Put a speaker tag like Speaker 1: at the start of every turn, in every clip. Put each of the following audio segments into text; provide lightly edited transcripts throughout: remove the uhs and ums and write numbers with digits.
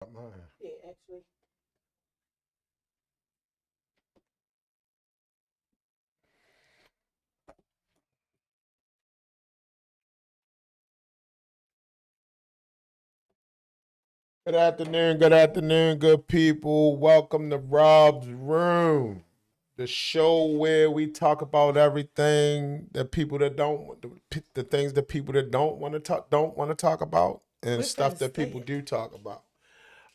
Speaker 1: Yeah, actually.
Speaker 2: Good afternoon, good people. Welcome to Rob's Room, the show where we talk about everything that people that don't, the things that people that don't want to talk about, and
Speaker 1: We're finna
Speaker 2: stuff that
Speaker 1: stay
Speaker 2: people
Speaker 1: it.
Speaker 2: do talk about.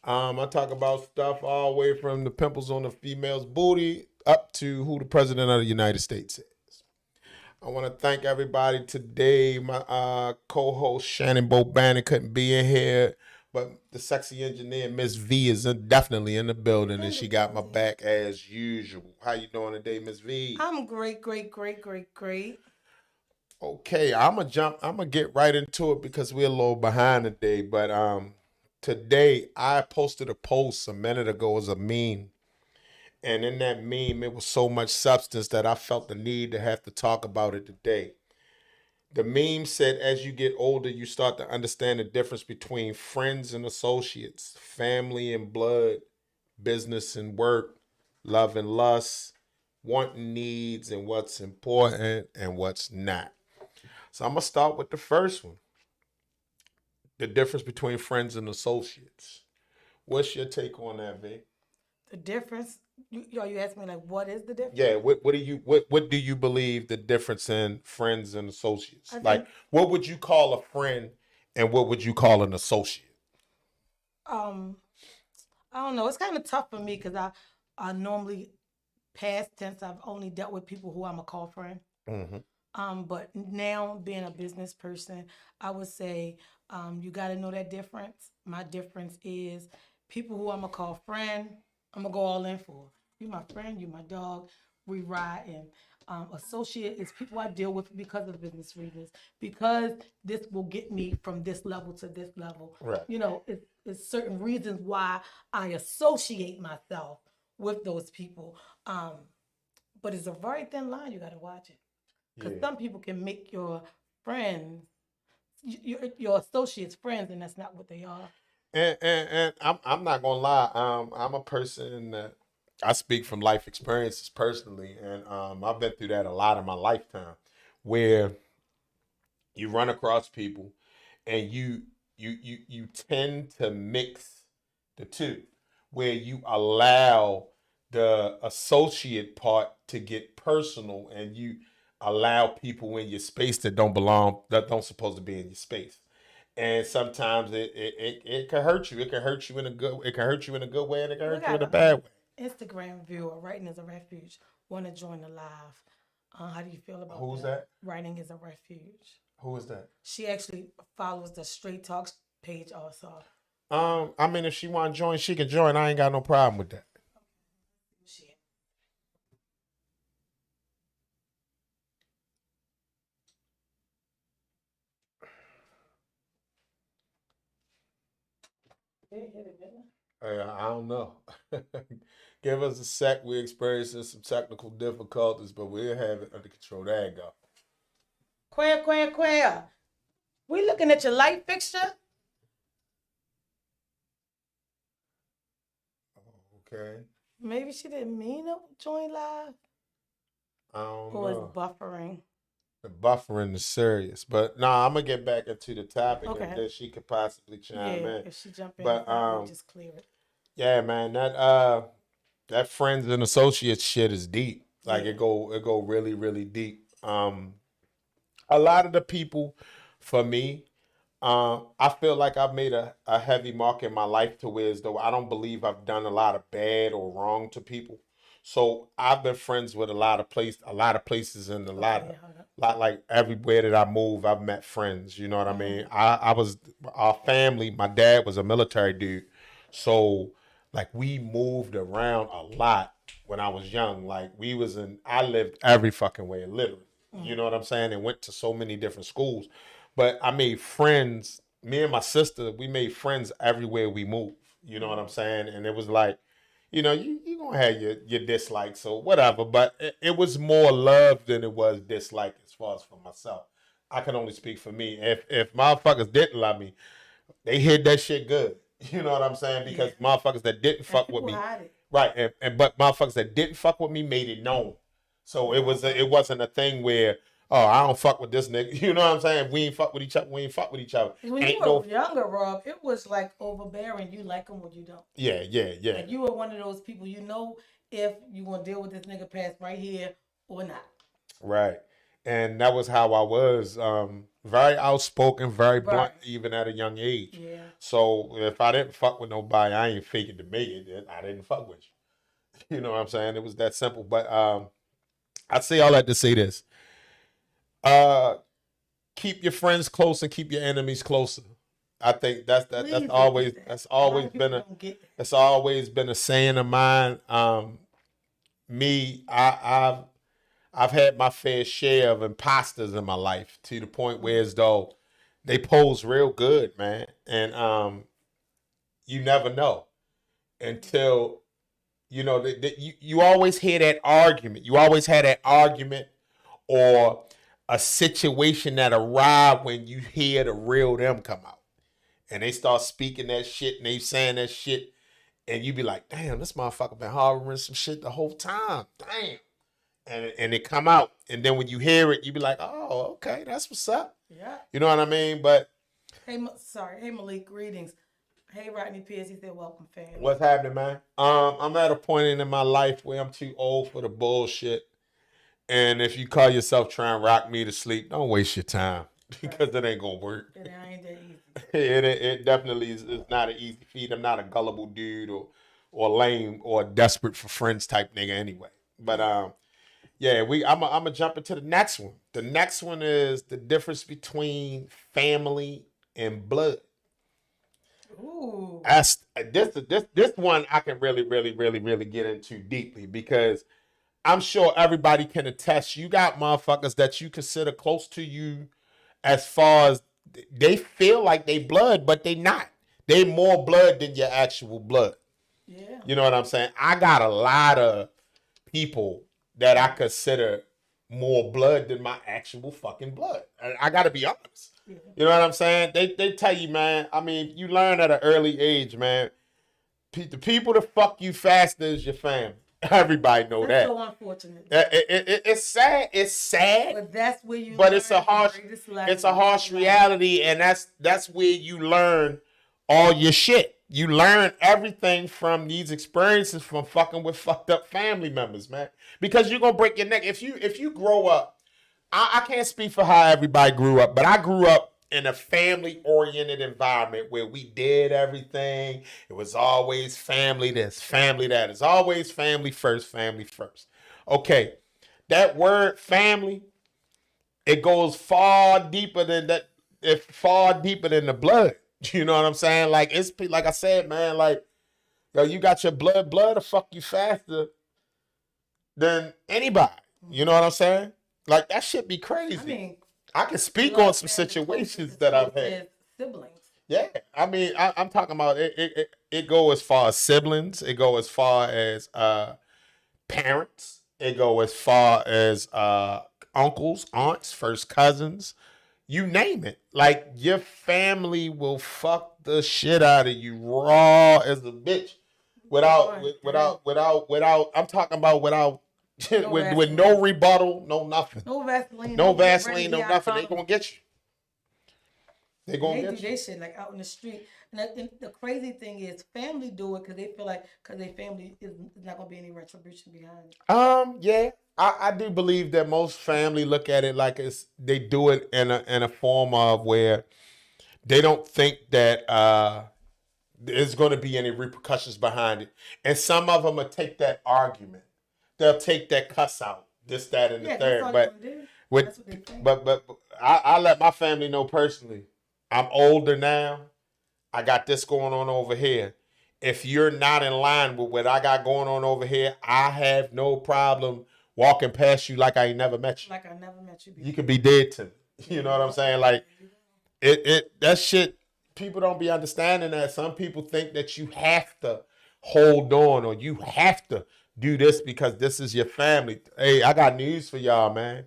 Speaker 2: I talk about stuff all the way from the pimples on the female's booty up to who the president of the United States is. I want to thank everybody today. My co-host Shannon Bobannon couldn't be in here, but the sexy engineer Miss V is definitely in the building, and
Speaker 1: In the
Speaker 2: she got my
Speaker 1: building.
Speaker 2: back as usual. How you doing today, Miss V?
Speaker 1: I'm great, great, great, great, great.
Speaker 2: Okay, I'm gonna jump. I'm gonna get right into it because we're a little behind today. But today I posted a post a minute ago as a meme, and in that meme it was so much substance that I felt the need to have to talk about it today. The meme said, as you get older, you start to understand the difference between friends and associates, family and blood, business and work, love and lust, wanting needs and what's important and what's not. So I'm going to start with the first one, the difference between friends and associates. What's your take on that, V?
Speaker 1: The difference. You asked me like, what is the
Speaker 2: Yeah,
Speaker 1: difference?
Speaker 2: what do you believe the difference in friends and associates?
Speaker 1: I
Speaker 2: Like,
Speaker 1: think
Speaker 2: what would you call a friend and what would you call an associate?
Speaker 1: um I don't know. It's kind of tough for me because I normally past tense I've only dealt with people who I'm a call friend.
Speaker 2: Hmm.
Speaker 1: But now being a business person, I would say you got to know that difference. My difference is people who I'm gonna call friend, I'm gonna go all in for. You my friend, you my dog. We ride and associate is people I deal with because of business reasons. Because this will get me from this level to this level.
Speaker 2: Right.
Speaker 1: It's certain reasons why I associate myself with those people. But it's a very thin line. You got to watch it because
Speaker 2: Yeah.
Speaker 1: some people can make your friends, your associates friends, and that's not what they are.
Speaker 2: And I'm not gonna lie. I'm a person that I speak from life experiences personally, and I've been through that a lot in my lifetime, where you run across people, and you tend to mix the two, where you allow the associate part to get personal, and you allow people in your space that don't belong, that don't supposed to be in your space. And sometimes it can hurt you. It can hurt you in a good. It can hurt you in a good way, and it can
Speaker 1: We
Speaker 2: hurt you in
Speaker 1: got
Speaker 2: a
Speaker 1: an
Speaker 2: bad way.
Speaker 1: Instagram viewer. Writing is a refuge. Want to join the live? How do you feel about
Speaker 2: Who's
Speaker 1: that?
Speaker 2: that?
Speaker 1: Writing is a refuge.
Speaker 2: Who is that?
Speaker 1: She actually follows the Straight Talks page also.
Speaker 2: I mean, if she want to join, she can join. I ain't got no problem with that.
Speaker 1: She,
Speaker 2: I don't know. Give us a sec. We're experiencing some technical difficulties, but we'll have it under control. There you go.
Speaker 1: Queer, queer, queer. We looking at your light fixture.
Speaker 2: Okay.
Speaker 1: Maybe she didn't mean to join live,
Speaker 2: I don't
Speaker 1: or it's
Speaker 2: know.
Speaker 1: buffering.
Speaker 2: The buffering is serious, but nah, I'm gonna get back into the topic, and
Speaker 1: Okay.
Speaker 2: then she could possibly chime
Speaker 1: Yeah,
Speaker 2: in.
Speaker 1: if she jump in,
Speaker 2: But
Speaker 1: if not, we'll just clear it.
Speaker 2: yeah, man, that friends and associates shit is deep. Like
Speaker 1: Yeah.
Speaker 2: it go really really deep. A lot of the people, for me, I feel like I've made a heavy mark in my life to where as though I don't believe I've done a lot of bad or wrong to people. So I've been friends with a lot of places, and a
Speaker 1: Okay, yeah, hold up.
Speaker 2: lot like everywhere that I move, I've met friends. You know what I mean?
Speaker 1: Mm.
Speaker 2: I was our family. My dad was a military dude, so like we moved around a lot when I was young. Like I lived every fucking way, literally. You
Speaker 1: Mm.
Speaker 2: know what I'm saying? And went to so many different schools. But I made friends. Me and my sister, we made friends everywhere we moved. You know what
Speaker 1: Mm.
Speaker 2: I'm saying? And it was like, you gonna have your dislikes or whatever, but it was more love than it was dislike as far as for myself. I can only speak for me. If motherfuckers didn't love me, they hid that shit good. You know what I'm saying? Because motherfuckers that didn't
Speaker 1: And
Speaker 2: fuck with
Speaker 1: people
Speaker 2: me,
Speaker 1: hide it.
Speaker 2: right? But motherfuckers that didn't fuck with me made it known. So it wasn't a thing where, oh, I don't fuck with this nigga. You know what I'm saying? We ain't fuck with each other. We ain't fuck with each other.
Speaker 1: 'Cause when you
Speaker 2: Ain't
Speaker 1: were
Speaker 2: no
Speaker 1: younger, Rob, it was like overbearing. You like them or you don't.
Speaker 2: yeah.
Speaker 1: Like you were one of those people. You know if you gonna deal with this nigga past right here or not.
Speaker 2: Right. And that was how I was. Very outspoken, very blunt,
Speaker 1: Right.
Speaker 2: even at a young age.
Speaker 1: Yeah.
Speaker 2: So if I didn't fuck with nobody, I ain't faking to make it. Then I didn't fuck with you. You know what I'm saying? It was that simple. But I say all that to say this. Uh, keep your friends close and keep your enemies closer. I think that's
Speaker 1: Please
Speaker 2: that's
Speaker 1: don't
Speaker 2: always
Speaker 1: get that.
Speaker 2: that's
Speaker 1: A lot
Speaker 2: always
Speaker 1: of people
Speaker 2: been a
Speaker 1: don't get that.
Speaker 2: that's always been a saying of mine. I've had my fair share of imposters in my life to the point where as though they pose real good, man. And you never know until you always hear that argument. You always had that argument or a situation that arrive when you hear the real them come out. And they start speaking that shit and they saying that shit. And you be like, damn, this motherfucker been harboring some shit the whole time. Damn. And it come out. And then when you hear it, you be like, oh, okay, that's what's up.
Speaker 1: Yeah.
Speaker 2: You know what I mean? But
Speaker 1: Hey, hey Malik, greetings. Hey Rodney Pierce, he said welcome, fam.
Speaker 2: what's happening, man? I'm at a point in my life where I'm too old for the bullshit. And if you call yourself trying to rock me to sleep, don't waste your time because it ain't gonna work.
Speaker 1: It ain't that easy.
Speaker 2: It definitely is not an easy feat. I'm not a gullible dude or lame or desperate for friends type nigga anyway. But yeah, I'm gonna jump into the next one. The next one is the difference between family and blood.
Speaker 1: Ooh.
Speaker 2: This one I can really get into deeply because I'm sure everybody can attest. You got motherfuckers that you consider close to you as far as they feel like they blood, but they not. They more blood than your actual blood.
Speaker 1: Yeah.
Speaker 2: You know what I'm saying? I got a lot of people that I consider more blood than my actual fucking blood. I got to be honest.
Speaker 1: Yeah.
Speaker 2: You know what I'm saying? They tell you, man. I mean, you learn at an early age, man. The people that fuck you faster is your family. Everybody know
Speaker 1: That's
Speaker 2: that.
Speaker 1: so unfortunate.
Speaker 2: It's sad. It's sad.
Speaker 1: But that's where you.
Speaker 2: But it's a
Speaker 1: learn the
Speaker 2: harsh.
Speaker 1: greatest lesson.
Speaker 2: It's a harsh reality, and that's where you learn all your shit. You learn everything from these experiences from fucking with fucked up family members, man. Because you're gonna break your neck if you grow up. I can't speak for how everybody grew up, but I grew up in a family-oriented environment where we did everything. It was always family this, family that. It's always family first, family first. Okay, that word family, it goes far deeper than that. It's far deeper than the blood. You know what I'm saying? Like it's like I said, man. Like yo, you got your blood to fuck you faster than anybody. You know what I'm saying? Like that shit be crazy.
Speaker 1: I mean,
Speaker 2: I can speak on some situations that I've had.
Speaker 1: Siblings.
Speaker 2: Yeah, I mean, I'm talking about it. It go as far as siblings. It go as far as parents. It go as far as uncles, aunts, first cousins. You name it. Like your family will fuck the shit out of you raw as a bitch, without. I'm talking about without. With no rebuttal, no nothing.
Speaker 1: No Vaseline.
Speaker 2: No Vaseline, no nothing. They gonna get you. They gonna get you.
Speaker 1: They do their shit like out in the street. And the crazy thing is, family do it because they feel like because their family is not gonna be any retribution behind it.
Speaker 2: Yeah, I do believe that most family look at it like they do it in a form of where they don't think that there's going to be any repercussions behind it, and some of them will take that argument. They'll take that cuss out, this, that, and the third. But I let my family know personally. I'm older now. I got this going on over here. If you're not in line with what I got going on over here, I have no problem walking past you like I ain't never met you.
Speaker 1: Like I never met you before.
Speaker 2: You could be dead to me. You know what I'm saying? Like that shit, people don't be understanding that. Some people think that you have to hold on or you have to do this because this is your family. Hey, I got news for y'all, man.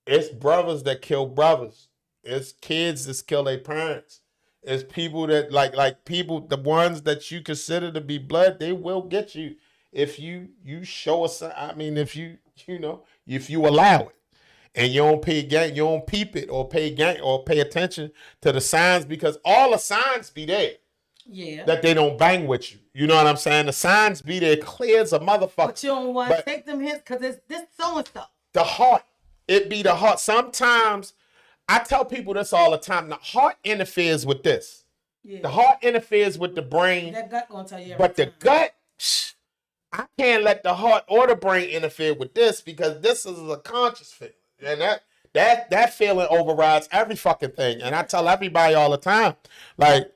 Speaker 2: It's brothers that kill brothers. It's kids that kill their parents. It's people that like people, the ones that you consider to be blood, they will get you if you show us. I mean, if you know if you allow it, and you don't pay gang, you don't peep it or pay gang or pay attention to the signs, because all the signs be there.
Speaker 1: Yeah.
Speaker 2: That they don't bang with you. You know what I'm saying? The signs be there clear as a motherfucker.
Speaker 1: But you don't want to take them hints because it's this so and so.
Speaker 2: The heart. It be the heart. Sometimes I tell people this all the time. The heart interferes with this.
Speaker 1: Yeah.
Speaker 2: The heart interferes with the brain.
Speaker 1: That gut gonna tell you everything.
Speaker 2: But the gut, I can't let the heart or the brain interfere with this, because this is a conscious feeling. And that feeling overrides every fucking thing. And I tell everybody all the time, like,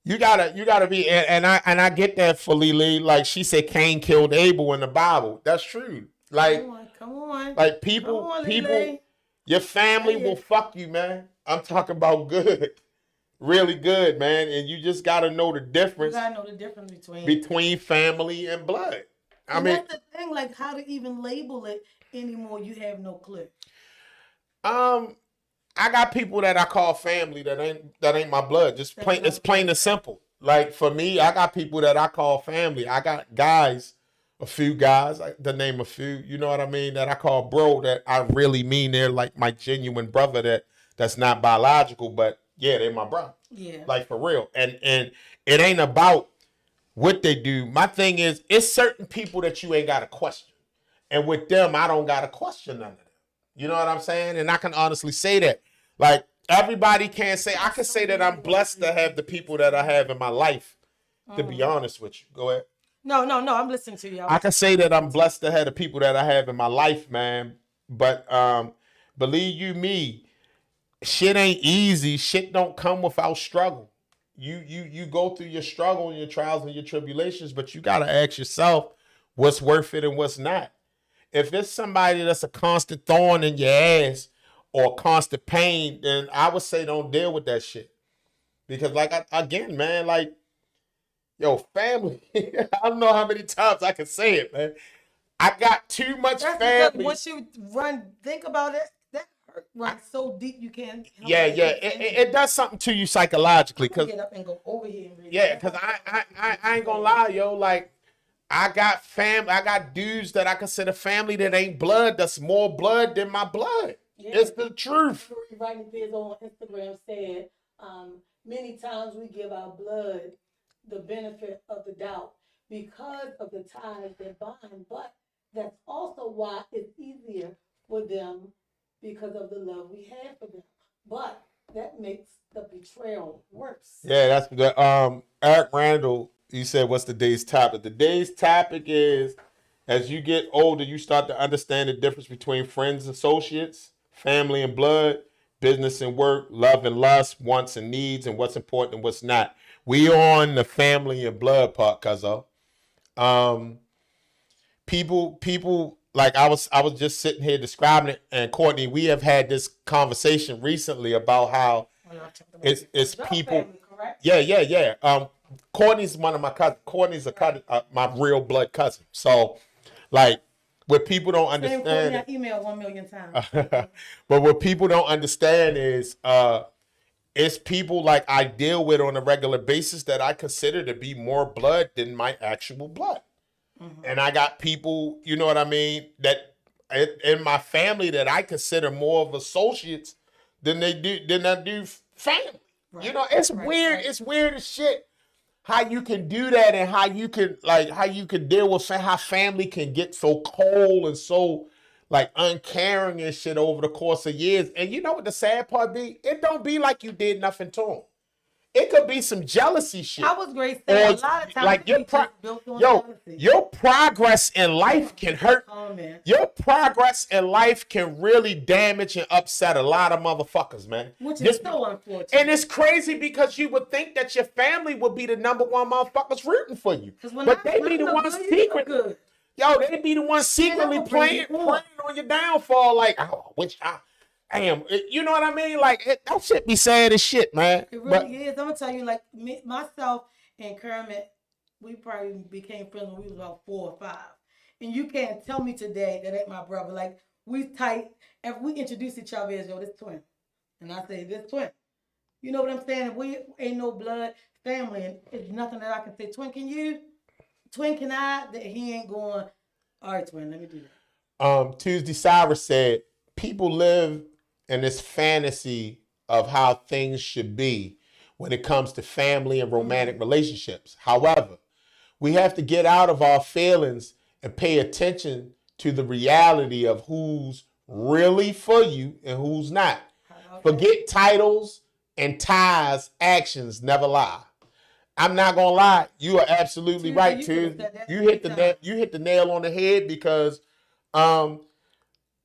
Speaker 2: you gotta be, and I get that for Lily. Like she said, Cain killed Abel in the Bible. That's true. Like,
Speaker 1: come on.
Speaker 2: Like people, your family will fuck you, man. I'm talking about good, really good, man. And you just gotta know the difference.
Speaker 1: You gotta know the difference
Speaker 2: between family and blood. I mean,
Speaker 1: that's the thing. Like, how to even label it anymore? You have no clue.
Speaker 2: I got people that I call family that ain't my blood. Just plain, it's plain and simple. Like for me, I got people that I call family. I got guys, a few guys, to name a few, you know what I mean, that I call bro, that I really mean they're like my genuine brother, that's not biological, but yeah, they're my brother.
Speaker 1: Yeah. Like
Speaker 2: for real. And it ain't about what they do. My thing is, it's certain people that you ain't got to question. And with them, I don't got to question none of them. You know what I'm saying? And I can honestly say that. Like, everybody can't say, I can say that I'm blessed to have the people that I have in my life, to be honest with you. Go ahead.
Speaker 1: No, I'm listening to you.
Speaker 2: I can say that I'm blessed to have the people that I have in my life, man. But believe you me, shit ain't easy. Shit don't come without struggle. You go through your struggle and your trials and your tribulations, but you got to ask yourself what's worth it and what's not. If it's somebody that's a constant thorn in your ass or constant pain, then I would say don't deal with that shit. Because again, man, like, yo, family, I don't know how many times I can say it, man. I got too much family.
Speaker 1: Once you think about it, that hurt runs so deep you can't.
Speaker 2: Yeah. It does something to you psychologically. Cause
Speaker 1: get up and go over here.
Speaker 2: Because I ain't gonna lie, yo, like, I got family. I got dudes that I consider family that ain't blood. That's more blood than my blood. Yeah. It's the truth.
Speaker 1: Writing this on Instagram said, many times we give our blood the benefit of the doubt because of the ties that bind, but that's also why it's easier for them because of the love we have for them. But that makes the betrayal worse.
Speaker 2: Yeah, that's the Eric Randall. You said, what's today's topic? Today's topic is, as you get older, you start to understand the difference between friends, associates, family and blood, business and work, love and lust, wants and needs, and what's important and what's not. We on the family and blood part, cuzzo. People like I was just sitting here describing it, and Courtney, we have had this conversation recently about how it's people. Family, correct? Yeah. Courtney's one of my cousins. Courtney's my real blood cousin. So, like, what people don't understand.
Speaker 1: I emailed 1 million times.
Speaker 2: But what people don't understand is, it's people like I deal with on a regular basis that I consider to be more blood than my actual blood. Mm-hmm. And I got people, you know what I mean, that in my family that I consider more of associates than I do family. Right. You know, it's weird. Right. It's weird as shit how you can do that, and how you can deal with how family can get so cold and so like uncaring and shit over the course of years. And you know what the sad part be? It don't be like you did nothing to them. It could be some jealousy shit.
Speaker 1: I was great saying a lot of times
Speaker 2: like your progress in life can hurt. Oh, man. Your progress in life can really damage and upset a lot of motherfuckers, man.
Speaker 1: Which is so unfortunate.
Speaker 2: And it's crazy because you would think that your family would be the number one motherfuckers rooting for you. But they be the ones secretly. Yo, they be the ones secretly praying on your downfall. Like, oh, damn, you know what I mean? Like, that shit be sad as shit, man.
Speaker 1: It really is. I'm gonna tell you, like, myself and Kermit, we probably became friends when we was about 4 or 5. And you can't tell me today that ain't my brother. Like, we tight. If we introduce each other as, yo, this twin. And I say, this twin. You know what I'm saying? We ain't no blood family, and it's nothing that I can say. Twin, can you? Twin, can I? That he ain't going. All right, twin, let me do that.
Speaker 2: Tuesday Cyrus said, people live in this fantasy of how things should be when it comes to family and romantic relationships. However, we have to get out of our feelings and pay attention to the reality of who's really for you and who's not. Forget titles and ties, actions never lie. I'm not gonna lie, you are absolutely right, too. You hit the nail on the head because um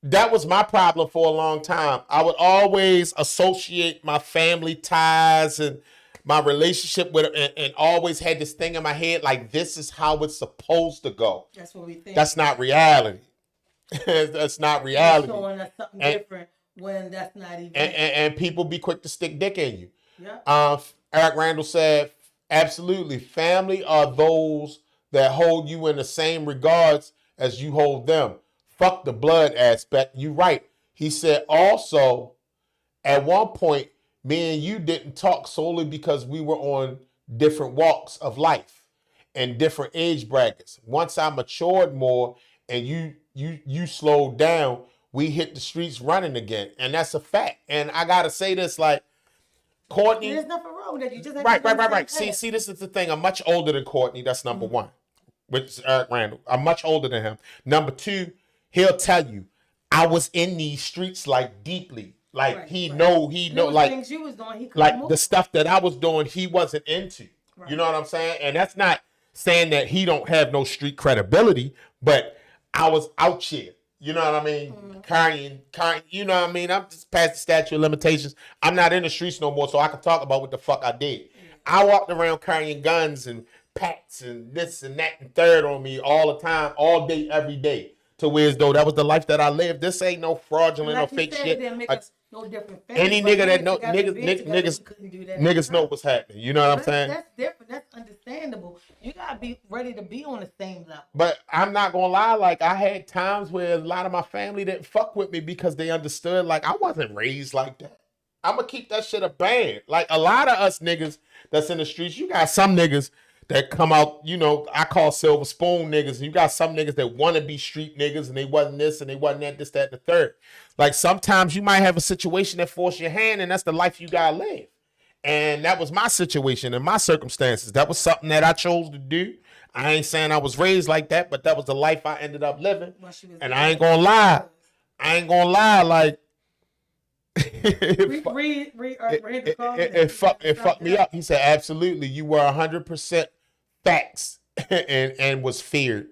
Speaker 2: that was my problem for a long time. I would always associate my family ties and my relationship with and always had this thing in my head like this is how it's supposed to go.
Speaker 1: That's what we think.
Speaker 2: That's not reality. That's not reality.
Speaker 1: Showing us something different when that's not even.
Speaker 2: And people be quick to stick dick in you.
Speaker 1: Yeah.
Speaker 2: Eric Randall said, absolutely. Family are those that hold you in the same regards as you hold them. Fuck the blood aspect. You right. He said also, at one point, me and you didn't talk solely because we were on different walks of life and different age brackets. Once I matured more and you slowed down, we hit the streets running again. And that's a fact. And I gotta say this, like, Courtney.
Speaker 1: There's nothing wrong with that. You just have
Speaker 2: right. See, this is the thing. I'm much older than Courtney. That's number one. Which is Eric Randall. I'm much older than him. Number two, he'll tell you, I was in these streets like deeply. Like he know, like
Speaker 1: things you was doing,
Speaker 2: like the stuff that I was doing, he wasn't into. Right. You know what I'm saying? And that's not saying that he don't have no street credibility, but I was out here. You know what I mean? Carrying, you know what I mean? I'm just past the statute of limitations. I'm not in the streets no more, so I can talk about what the fuck I did. I walked around carrying guns and packs and this and that and third on me all the time, all day, every day. To where as though that was the life that I lived. This ain't no fraudulent or fake shit.
Speaker 1: No different
Speaker 2: any nigga that know niggas know what's happening. You know what I'm saying?
Speaker 1: That's different. That's understandable. You gotta be ready to be on the same level.
Speaker 2: But I'm not gonna lie, like I had times where a lot of my family didn't fuck with me because they understood like I wasn't raised like that. I'm gonna keep that shit a band. Like a lot of us niggas that's in the streets, you got some niggas that come out, you know, I call silver spoon niggas. And you got some niggas that want to be street niggas and they wasn't this and they wasn't that, this, that, and the third. Like sometimes you might have a situation that force your hand and that's the life you gotta live. And that was my situation and my circumstances. That was something that I chose to do. I ain't saying I was raised like that, but that was the life I ended up living. And I ain't gonna lie. Like it fucked me up. He said, absolutely, you were 100% facts and was feared.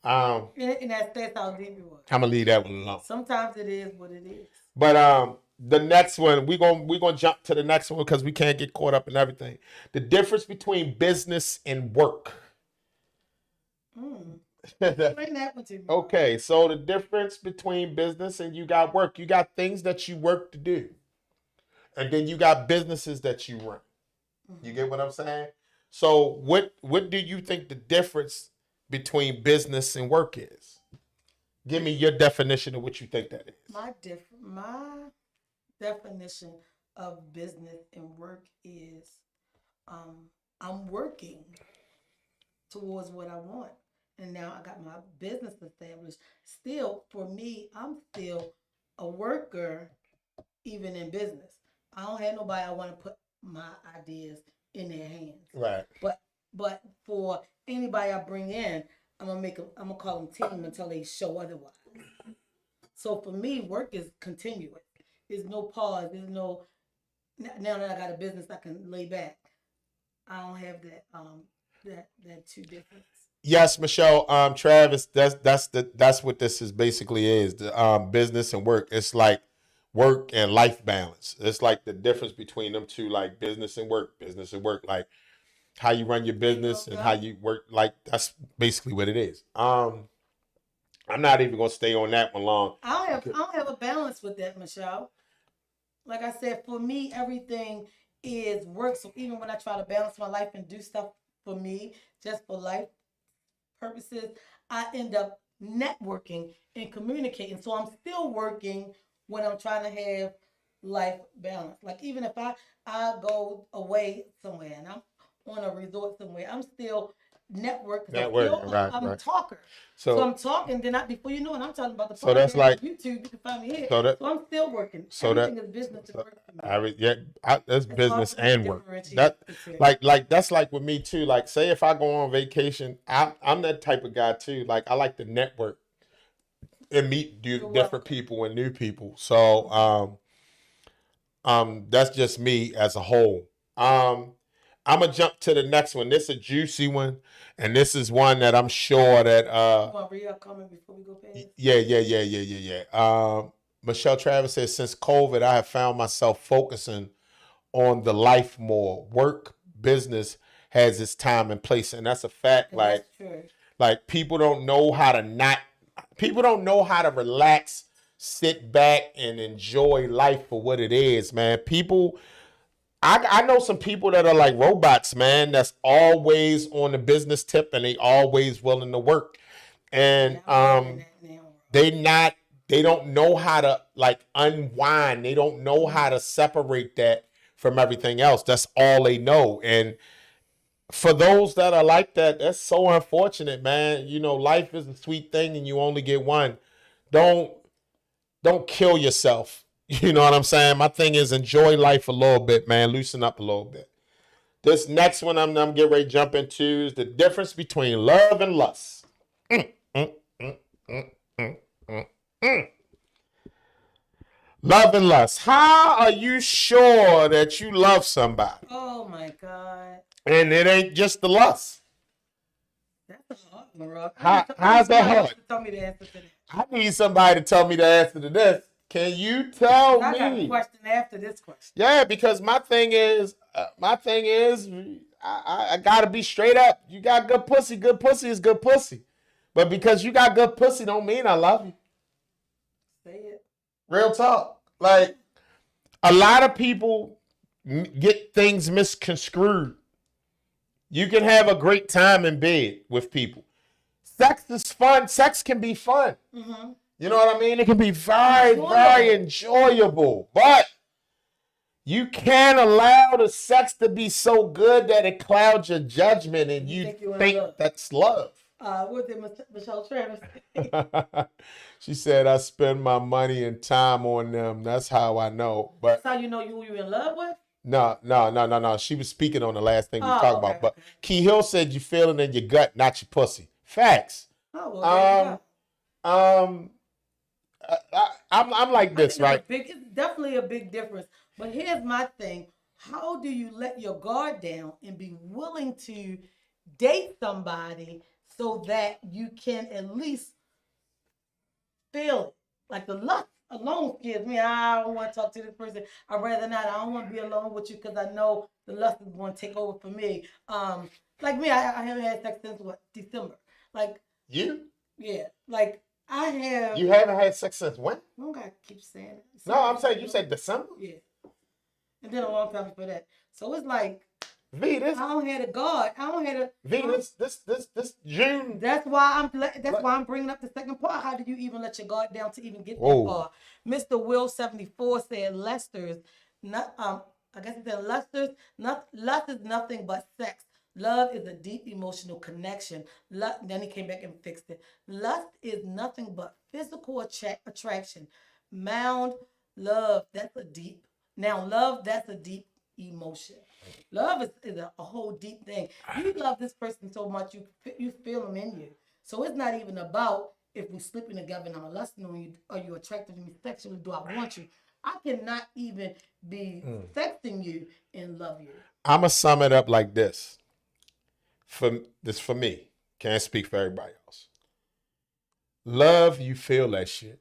Speaker 1: And that's how deep it was.
Speaker 2: I'm gonna leave that one alone.
Speaker 1: Sometimes it is what it is.
Speaker 2: But the next one, we're gonna jump to the next one because we can't get caught up in everything. The difference between business and work.
Speaker 1: Explain that one to me.
Speaker 2: Okay, so the difference between business and you got work. You got things that you work to do. And then you got businesses that you run. You get what I'm saying? So what do you think the difference between business and work is? Give me your definition of what you think that is.
Speaker 1: My definition of business and work is I'm working towards what I want. And now I got my business established. Still, for me, I'm still a worker, even in business. I don't have nobody I want to put my ideas in their hands.
Speaker 2: Right.
Speaker 1: But for anybody I bring in, I'm gonna call them team until they show otherwise. So for me, work is continuous. There's no pause. There's no. Now that I got a business, I can lay back. I don't have that two difference.
Speaker 2: Yes, Michelle, Travis, that's what this is basically is. The business and work. It's like work and life balance. It's like the difference between them two, like business and work, like how you run your business and how you work. Like that's basically what it is. I'm not even gonna stay on that one long.
Speaker 1: I don't have a balance with that, Michelle. Like I said, for me, everything is work. So even when I try to balance my life and do stuff for me, just for life purposes, I end up networking and communicating. So I'm still working when I'm trying to have life balance. Like even if I go away somewhere and I'm on a resort somewhere, I'm still network because
Speaker 2: Networking, right,
Speaker 1: I'm a
Speaker 2: right.
Speaker 1: talker. So
Speaker 2: So
Speaker 1: I'm talking, then before you know it, I'm talking about the
Speaker 2: so that's
Speaker 1: podcast,
Speaker 2: like
Speaker 1: YouTube. You can find me here.
Speaker 2: so that
Speaker 1: So I'm still working.
Speaker 2: so that
Speaker 1: Everything is business and
Speaker 2: so
Speaker 1: work for me.
Speaker 2: yeah, that's
Speaker 1: It's hard
Speaker 2: business
Speaker 1: for me to
Speaker 2: and work.
Speaker 1: differentiate
Speaker 2: That
Speaker 1: the two.
Speaker 2: like that's like with me too. Like say if I go on vacation, I'm that type of guy too. Like I like to network and meet
Speaker 1: You're
Speaker 2: different
Speaker 1: welcome.
Speaker 2: people and new people. So that's just me as a whole. I'm gonna jump to the next one. This is a juicy one, and this is one that I'm sure that
Speaker 1: You want to read our comment before we go past?
Speaker 2: yeah. Michelle Travis says, since COVID, I have found myself focusing on the life more. Work, business has its time and place, and that's a fact.
Speaker 1: And that's true.
Speaker 2: Like people don't know how to people don't know how to relax, sit back, and enjoy life for what it is, man. I know some people that are like robots, man. That's always on the business tip, and they always willing to work. And
Speaker 1: Yeah, I'm learning that now.
Speaker 2: they don't know how to like unwind. They don't know how to separate that from everything else. That's all they know. And for those that are like that, that's so unfortunate, man. You know, life is a sweet thing, and you only get one. Don't don't kill yourself. You know what I'm saying? My thing is enjoy life a little bit, man. Loosen up a little bit. This next one I'm getting ready to jump into is the difference between love and lust. Mm, mm, mm, mm, mm, mm, mm. Love and lust. How are you sure that you love somebody?
Speaker 1: Oh my God.
Speaker 2: And it ain't just the lust.
Speaker 1: That's a hard one, Rob.
Speaker 2: How's that hard?
Speaker 1: Tell me the answer to that.
Speaker 2: I need somebody to tell me the answer to this. Can you tell
Speaker 1: I got a
Speaker 2: me?
Speaker 1: question after this question.
Speaker 2: Yeah, because my thing is, I gotta be straight up. You got good pussy. Good pussy is good pussy. But because you got good pussy, don't mean I love you.
Speaker 1: Say it.
Speaker 2: Real talk. Like a lot of people get things misconstrued. You can have a great time in bed with people. Sex is fun. Sex can be fun.
Speaker 1: Mm-hmm.
Speaker 2: You know what I mean? It can be very enjoyable. But you can't allow the sex to be so good that it clouds your judgment and you think that's love.
Speaker 1: What did Michelle Travis say?
Speaker 2: She said, I spend my money and time on them. That's how I know. But
Speaker 1: that's how you know who you're in love with?
Speaker 2: No. She was speaking on the last thing we talked about. But
Speaker 1: okay.
Speaker 2: Key Hill said you feel it in your gut, not your pussy. Facts.
Speaker 1: Oh, well,
Speaker 2: I'm like this, right?
Speaker 1: It's definitely a big difference. But here's my thing. How do you let your guard down and be willing to date somebody so that you can at least feel it? Like the lust alone scares me. I don't want to talk to this person. I'd rather not. I don't want to be alone with you because I know the lust is going to take over for me. Like me, I haven't had sex since December. Like
Speaker 2: you?
Speaker 1: Yeah. Like I have.
Speaker 2: You haven't had sex since when?
Speaker 1: I don't gotta keep saying it.
Speaker 2: No, I'm saying you said December.
Speaker 1: Yeah. And then a long time before that. So it's like
Speaker 2: I
Speaker 1: don't have a guard. I don't have a
Speaker 2: this June.
Speaker 1: That's why I'm bringing up the second part. How do you even let your guard down to even get that far? Mr. Will 74 said Lester's not I guess he said lust is nothing but sex. Love is a deep emotional connection. Then he came back and fixed it. Lust is nothing but physical attraction. Love, that's a deep emotion. Love is a whole deep thing. You love this person so much, you feel them in you. So it's not even about if we're sleeping together and I'm lusting on you, are you attracted to me sexually, do I want you? I cannot even be sexting you and love you.
Speaker 2: I'm going to sum it up like this. For me. Can't speak for everybody else. Love, you feel that shit.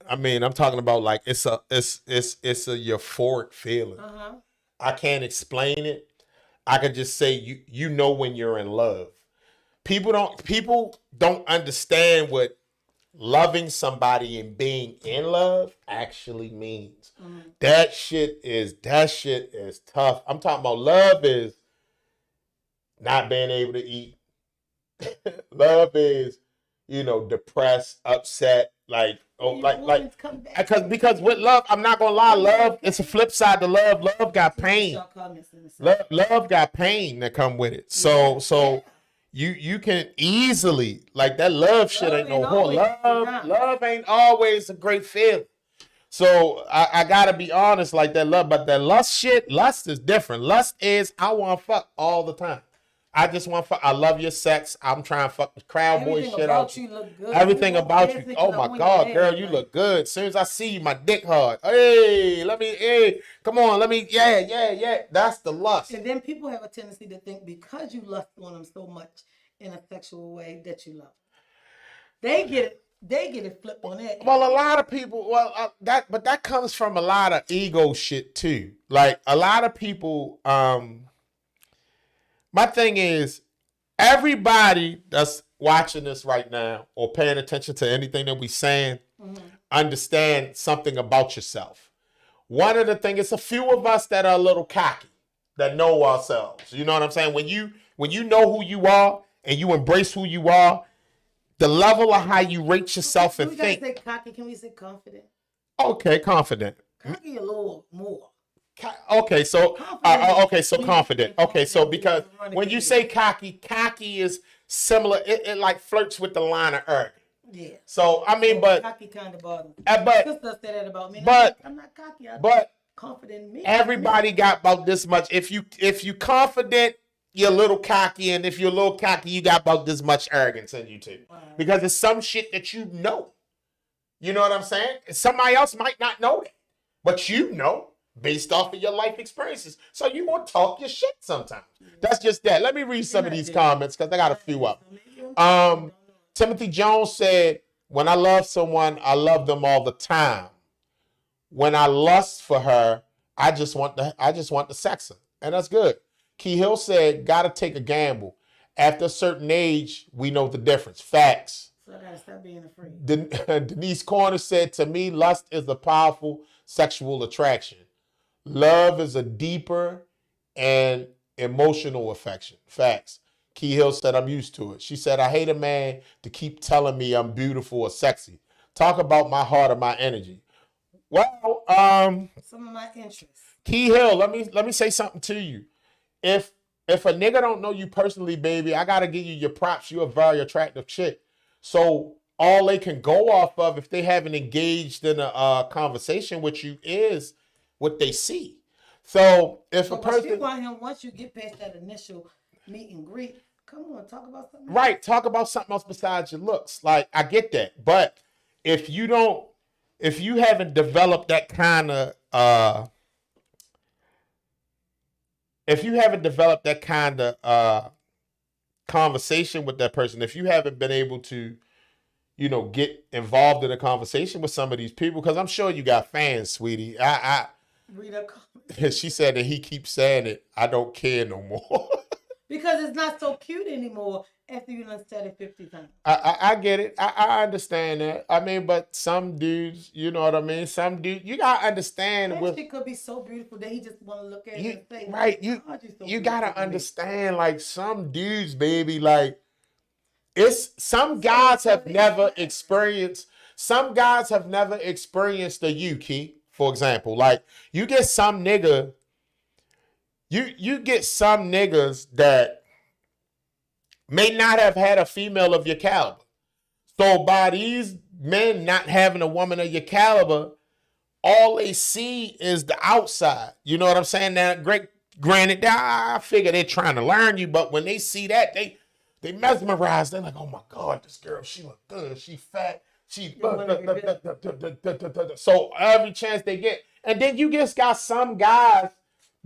Speaker 2: I mean, I'm talking about like it's a euphoric feeling.
Speaker 1: Uh-huh.
Speaker 2: I can't explain it. I can just say you know when you're in love. People don't understand what loving somebody and being in love actually means. Mm-hmm. That shit is tough. I'm talking about love is not being able to eat. Love is, depressed, upset, Like, oh,
Speaker 1: Your
Speaker 2: like,
Speaker 1: woman's come back.
Speaker 2: because with love, I'm not gonna lie, love, it's a flip side to love. Love got pain.
Speaker 1: Y'all comments in the side.
Speaker 2: Love got pain that come with it. So you can easily, like, that love shit ain't no
Speaker 1: ain't
Speaker 2: whole
Speaker 1: always
Speaker 2: love.
Speaker 1: good.
Speaker 2: Love ain't always a great feeling. So I gotta be honest, like that love, but that lust shit, lust is different. Lust is I want to fuck all the time. I just want to fuck. I love your sex. I'm trying to fuck the crowd boy
Speaker 1: Everything
Speaker 2: shit
Speaker 1: about
Speaker 2: out.
Speaker 1: you look good.
Speaker 2: Everything
Speaker 1: You
Speaker 2: about
Speaker 1: dancing
Speaker 2: you.
Speaker 1: 'cause
Speaker 2: Oh
Speaker 1: I
Speaker 2: my
Speaker 1: want
Speaker 2: God,
Speaker 1: your
Speaker 2: girl,
Speaker 1: ass,
Speaker 2: you
Speaker 1: like,
Speaker 2: look good. As soon as I see you, my dick hard. Hey, come on, yeah. That's the lust.
Speaker 1: And then people have a tendency to think because you lust on them so much in a sexual way that you love them. They get it flipped on that.
Speaker 2: Well, a lot of people, but that comes from a lot of ego shit too. Like a lot of people, my thing is, everybody that's watching this right now or paying attention to anything that we saying, understand something about yourself. One of the things, it's a few of us that are a little cocky, that know ourselves. You know what I'm saying? When you know who you are and you embrace who you are, the level of how you rate yourself and
Speaker 1: We gotta
Speaker 2: think.
Speaker 1: say cocky. Can we say confident?
Speaker 2: Okay, confident.
Speaker 1: Cocky a little more.
Speaker 2: Okay, so confident. Okay, so because
Speaker 1: Running
Speaker 2: when you
Speaker 1: things.
Speaker 2: say cocky is similar. It like flirts with the line of arrogant.
Speaker 1: Yeah.
Speaker 2: So I mean, but
Speaker 1: cocky kind of bothers me.
Speaker 2: but
Speaker 1: Sister said that about me.
Speaker 2: but-
Speaker 1: I'm not cocky.
Speaker 2: but
Speaker 1: confident in me.
Speaker 2: everybody got about this much. If you confident, you're a little cocky, and if you're a little cocky, you got about this much arrogance in you too.
Speaker 1: Right.
Speaker 2: Because it's some shit that you know. You know what I'm saying? Somebody else might not know that, but you know based off of your life experiences. So you gonna talk your shit sometimes. That's just that. Let me read some of these comments because I got a few up. Timothy Jones said, "When I love someone, I love them all the time. When I lust for her, I just want to sex her," and that's good. Key Hill said, "Gotta take a gamble. After a certain age, we know the difference. Facts."
Speaker 1: So I gotta stop being afraid.
Speaker 2: Denise Corner said, "To me, lust is a powerful sexual attraction. Love is a deeper and emotional affection." Facts. Key Hill said, "I'm used to it." She said, "I hate a man to keep telling me I'm beautiful or sexy. Talk about my heart or my energy." Well,
Speaker 1: Some of my interests.
Speaker 2: Key Hill, let me say something to you. If a nigga don't know you personally, baby, I gotta give you your props. You're a very attractive chick. So all they can go off of if they haven't engaged in a conversation with you is what they see. So if a
Speaker 1: But you
Speaker 2: person,
Speaker 1: want him once you get past that initial meet and greet. Come on, talk about something.
Speaker 2: right, talk about something else besides your looks. Like, I get that. But if you haven't developed that kind of conversation with that person, if you haven't been able to, get involved in a conversation with some of these people, because I'm sure you got fans, sweetie.
Speaker 1: Read a comment.
Speaker 2: She said that he keeps saying it. I don't care no more.
Speaker 1: Because it's not so cute anymore after you done said it 50 times.
Speaker 2: I get it. I understand that. I mean, but some dudes, you know what I mean? Some dudes, you gotta understand
Speaker 1: That
Speaker 2: with
Speaker 1: shit could be so beautiful that he just want to look at
Speaker 2: you,
Speaker 1: it and say,
Speaker 2: right?
Speaker 1: "God, you're so
Speaker 2: You
Speaker 1: beautiful
Speaker 2: gotta
Speaker 1: to me."
Speaker 2: understand, like, some dudes, baby, like, it's some guys have never experienced. Some guys have never experienced the you, Key. For example, like, you get some nigga. You get some niggas that may not have had a female of your caliber. So by these men not having a woman of your caliber, all they see is the outside. You know what I'm saying? Now, granted, I figure they're trying to learn you, but when they see that, they mesmerized. They're like, "Oh my God, this girl, she look good. She fat. She..." So every chance they get. And then you just got some guys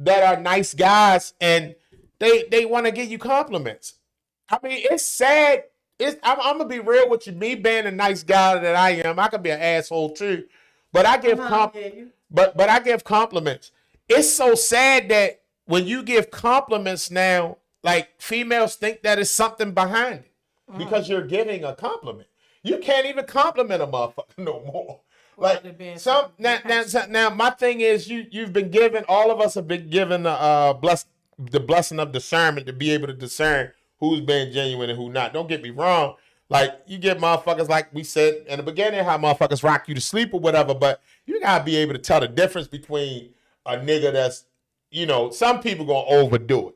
Speaker 2: that are nice guys and they want to give you compliments. I mean, it's sad. I'm gonna be real with you. Me being a nice guy that I am, I could be an asshole too, but I give but I give compliments. It's so sad that when you give compliments now, like, females think that it's something behind it because you're giving a compliment. You can't even compliment a motherfucker no more. Like, now my thing is, you've been given, all of us have been given the blessing of discernment to be able to discern who's being genuine and who not. Don't get me wrong, Like, you get motherfuckers, like we said in the beginning, how motherfuckers rock you to sleep or whatever, but you gotta be able to tell the difference between a nigga that's, some people gonna overdo it.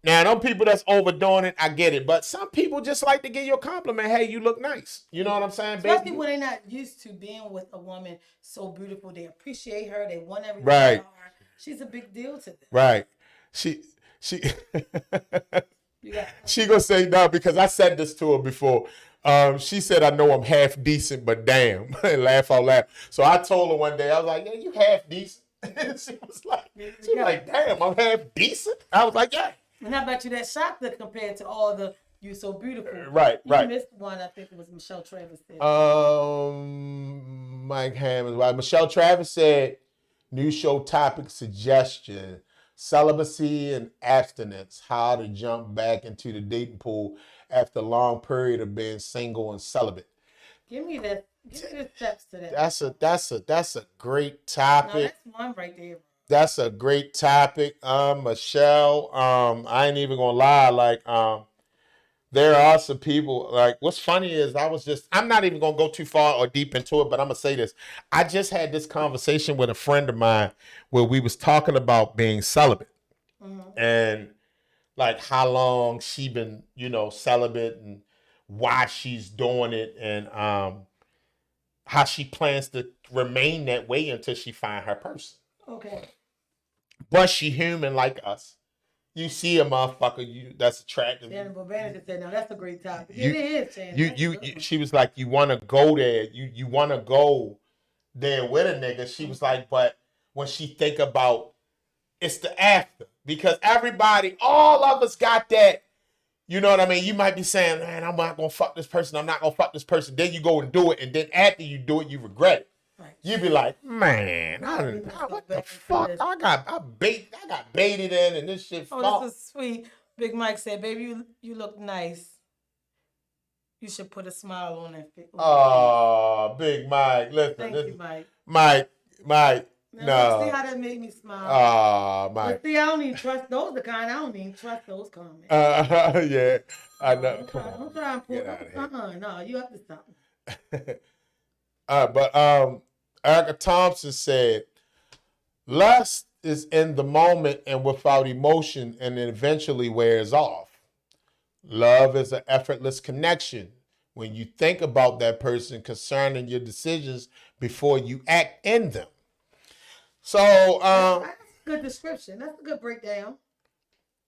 Speaker 2: Now, them people that's overdoing it, I get it, but some people just like to give you a compliment. Hey, you look nice. You know what I'm saying,
Speaker 1: Especially
Speaker 2: baby?
Speaker 1: when they're not used to being with a woman so beautiful. They appreciate her. They want everything
Speaker 2: Right.
Speaker 1: about her. She's a big deal to them.
Speaker 2: Right. She
Speaker 1: You got
Speaker 2: she gonna say no because I said this to her before. She said, I know I'm half decent, but damn. Laugh out loud. So I told her one day, I was like, yeah, you half decent. And she was like, damn, I'm half decent. I was like, yeah.
Speaker 1: And I bet you that shocked her compared to all the "you so beautiful."
Speaker 2: Right,
Speaker 1: You
Speaker 2: right.
Speaker 1: missed one. I think it was Michelle Travis said.
Speaker 2: Mike Hammond. Right. Michelle Travis said, new show topic suggestion: celibacy and abstinence. How to jump back into the dating pool after a long period of being single and celibate.
Speaker 1: Give me the steps to that.
Speaker 2: That's a great
Speaker 1: No,
Speaker 2: topic.
Speaker 1: that's one right there.
Speaker 2: That's a great topic. Michelle, I ain't even gonna lie, like, there are some people, like, what's funny is I'm not even gonna go too far or deep into it, but I'm gonna say this. I just had this conversation with a friend of mine where we was talking about being celibate and like how long she been, celibate and why she's doing it and how she plans to remain that way until she find her person.
Speaker 1: Okay.
Speaker 2: But she human like us. You see a motherfucker that's attractive.
Speaker 1: Shannon Bobana just said, "No, that's a great topic."
Speaker 2: You-
Speaker 1: It is, Shannon.
Speaker 2: You,
Speaker 1: That's a
Speaker 2: you,
Speaker 1: good one.
Speaker 2: she was like, you want to go there. You want to go there with a nigga. She was like, but when she think about, it's the after. Because everybody, all of us got that. You know what I mean? You might be saying, man, I'm not going to fuck this person. I'm not going to fuck this person. Then you go and do it. And then after you do it, you regret it.
Speaker 1: Right.
Speaker 2: You be like, man, what the fuck? I got baited in and this shit.
Speaker 1: Oh, this is sweet. Big Mike said, "Baby, you look nice. You should put a smile on that face."
Speaker 2: Oh, Big Mike, listen.
Speaker 1: Thank you, Mike.
Speaker 2: Mike,
Speaker 1: Now,
Speaker 2: no.
Speaker 1: see how that made me smile.
Speaker 2: Oh,
Speaker 1: But
Speaker 2: Mike.
Speaker 1: see, I don't even trust those. The kind I don't even trust those comments.
Speaker 2: Yeah, I know.
Speaker 1: Don't
Speaker 2: Come
Speaker 1: try
Speaker 2: on.
Speaker 1: and pull.
Speaker 2: Get outta here.
Speaker 1: No, you have to stop.
Speaker 2: But Erica Thompson said, lust is in the moment and without emotion and it eventually wears off. Love is an effortless connection when you think about that person concerning your decisions before you act in them. So
Speaker 1: That's a good description. That's a good breakdown.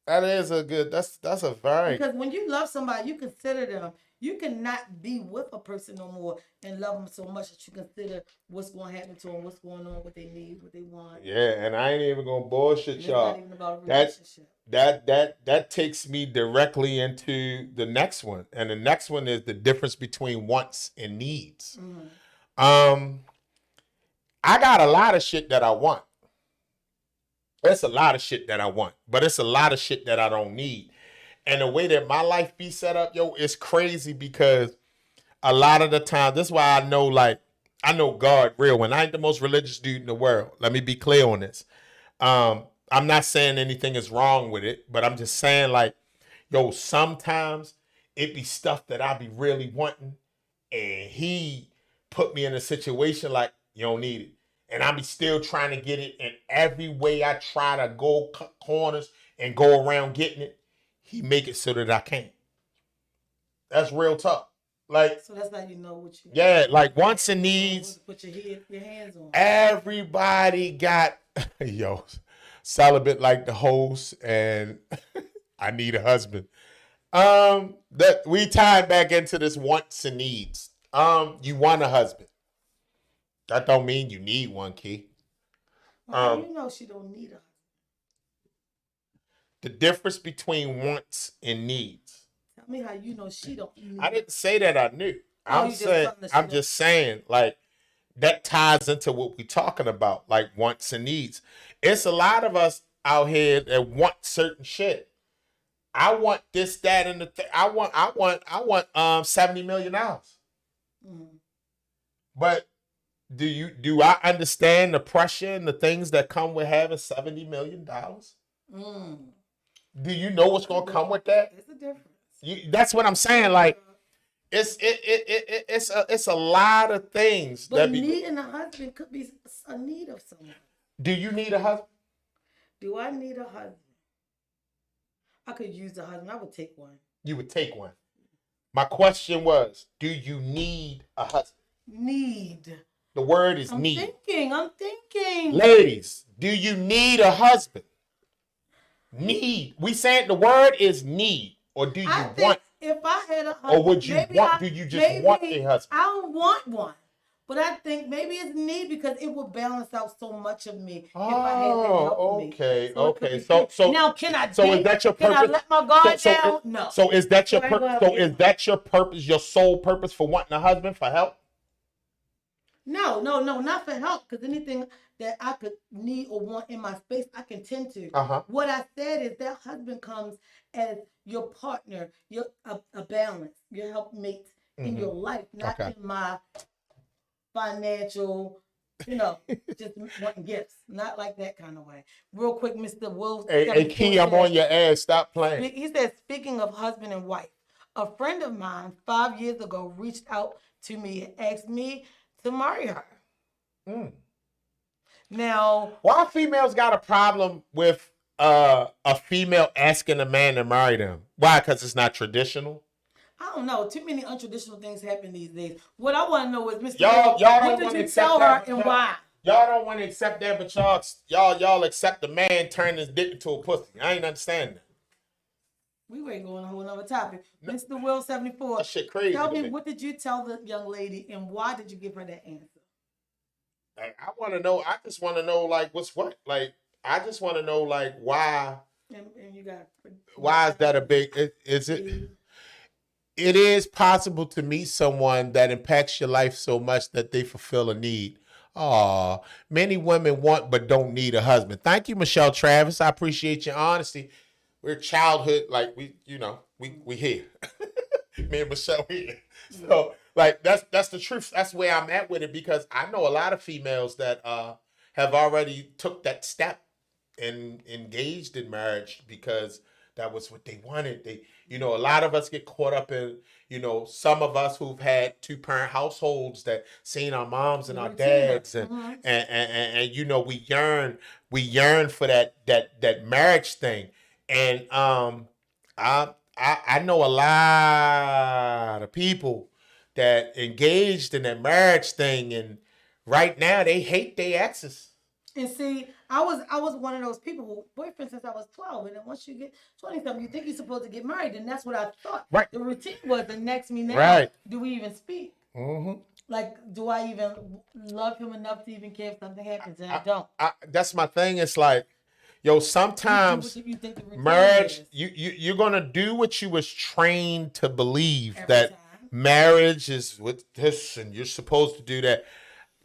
Speaker 2: that is a good, that's a very,
Speaker 1: Because when you love somebody, you consider them. You cannot be with a person no more and love them so much that you consider what's going to happen to them, what's going on, what they need, what they want.
Speaker 2: yeah, and I ain't even gonna bullshit
Speaker 1: It's
Speaker 2: y'all.
Speaker 1: not even about a
Speaker 2: That-
Speaker 1: relationship.
Speaker 2: That takes me directly into the next one. And the next one is the difference between wants and needs.
Speaker 1: Mhm.
Speaker 2: I got a lot of shit that I want. It's a lot of shit that I want, but it's a lot of shit that I don't need. And the way that my life be set up, yo, it's crazy because a lot of the time, this is why I know God real. When I ain't the most religious dude in the world, let me be clear on this. I'm not saying anything is wrong with it, but I'm just saying like, yo, sometimes it be stuff that I be really wanting and he put me in a situation like, you don't need it. And I be still trying to get it. And every way I try to go cut corners and go around getting it, he make it so that I can't. That's real tough. Like,
Speaker 1: So that's how you know what you
Speaker 2: yeah, like wants and needs.
Speaker 1: Put your hands on.
Speaker 2: Everybody got, yo, celibate like the host, and I need a husband. That we tied back into this wants and needs. You want a husband. That don't mean you need one, Key.
Speaker 1: You know she don't need her.
Speaker 2: The difference between wants and needs.
Speaker 1: Tell me how you know she don't need
Speaker 2: I didn't say that I knew.
Speaker 1: Oh,
Speaker 2: I'm
Speaker 1: you just
Speaker 2: saying,
Speaker 1: something that she
Speaker 2: I'm
Speaker 1: don't-
Speaker 2: just saying, like, that ties into what we're talking about, like wants and needs. It's a lot of us out here that want certain shit. I want this, that, and the thing. I want $70 million.
Speaker 1: Mhm.
Speaker 2: But do I understand the pressure and the things that come with having $70 million?
Speaker 1: Mm.
Speaker 2: Do you know what's gonna come with that?
Speaker 1: It's a difference.
Speaker 2: That's what I'm saying. Like, it's a lot of things
Speaker 1: But
Speaker 2: that be.
Speaker 1: needing a husband could be a need of someone.
Speaker 2: Do you need a husband?
Speaker 1: Do I need a husband? I could use a husband. I would take one.
Speaker 2: You would take one. My question was, do you need a husband?
Speaker 1: Need.
Speaker 2: The word is
Speaker 1: I'm
Speaker 2: need.
Speaker 1: thinking.
Speaker 2: Ladies, do you need a husband? Need. We saying the word is need, or do you
Speaker 1: I think
Speaker 2: want?
Speaker 1: if I had a husband,
Speaker 2: Or would you
Speaker 1: maybe
Speaker 2: want? Do you just want a husband?
Speaker 1: I don't want one. But I think maybe it's need because it will balance out so much of me if I had that help me.
Speaker 2: Okay,
Speaker 1: So it could
Speaker 2: okay.
Speaker 1: be
Speaker 2: So,
Speaker 1: fit. Now can I
Speaker 2: so
Speaker 1: date?
Speaker 2: is that your
Speaker 1: Can
Speaker 2: purpose?
Speaker 1: I let my guard
Speaker 2: So,
Speaker 1: down? No.
Speaker 2: So is that your
Speaker 1: Right,
Speaker 2: purpose?
Speaker 1: well,
Speaker 2: So
Speaker 1: yeah.
Speaker 2: is that your purpose? Your sole purpose for wanting a husband for help?
Speaker 1: No, not for help. Because anything that I could need or want in my space, I can tend to. What I said is that husband comes as your partner, your a balance, your helpmate in your life, not in my financial, just wanting gifts. Not like that kind of way. Real quick, Mr. Will.
Speaker 2: Hey, Key, I'm on your ass. Stop playing.
Speaker 1: He said, speaking of husband and wife, a friend of mine 5 years ago reached out to me and asked me to marry her. Now,
Speaker 2: why females got a problem with a female asking a man to marry them? Why? Because it's not traditional.
Speaker 1: I don't know. Too many untraditional things happen these days. What I want to know is, Mr.
Speaker 2: Y'all
Speaker 1: what did you tell her and why?
Speaker 2: Y'all don't want to accept that, but y'all accept the man turning his dick into a pussy. I ain't understanding.
Speaker 1: We ain't going a whole nother topic. Mr. Will 74.
Speaker 2: That shit crazy.
Speaker 1: Tell me, what did you tell the young lady and why did you give her that answer?
Speaker 2: I want to know. I just want to know, like, what's what? Like, I just want to know, like, why.
Speaker 1: And you got.
Speaker 2: Why is that a big? Is it? It is possible to meet someone that impacts your life so much that they fulfill a need. Aw, many women want but don't need a husband. Thank you, Michelle Travis. I appreciate your honesty. We're childhood, like we here. Me and Michelle here. So like that's the truth. That's where I'm at with it because I know a lot of females that have already took that step and engaged in marriage because that was what they wanted. They, a lot of us get caught up in, some of us who've had 2-parent households that seen our moms and our dads and we yearn for that marriage thing. And I know a lot of people that engaged in that marriage thing and right now they hate their exes.
Speaker 1: And see, I was one of those people who boyfriend since I was 12, and then once you get 20-something, you think you're supposed to get married, and that's what I thought.
Speaker 2: Right.
Speaker 1: The routine was the next me now.
Speaker 2: Right.
Speaker 1: Do we even speak?
Speaker 2: Mm-hmm.
Speaker 1: Like, do I even love him enough to even care if something happens? And I don't.
Speaker 2: That's my thing. It's like, sometimes
Speaker 1: you think the
Speaker 2: marriage,
Speaker 1: is.
Speaker 2: you're gonna do what you was trained to believe
Speaker 1: Every
Speaker 2: that
Speaker 1: time.
Speaker 2: marriage is with this, and you're supposed to do that.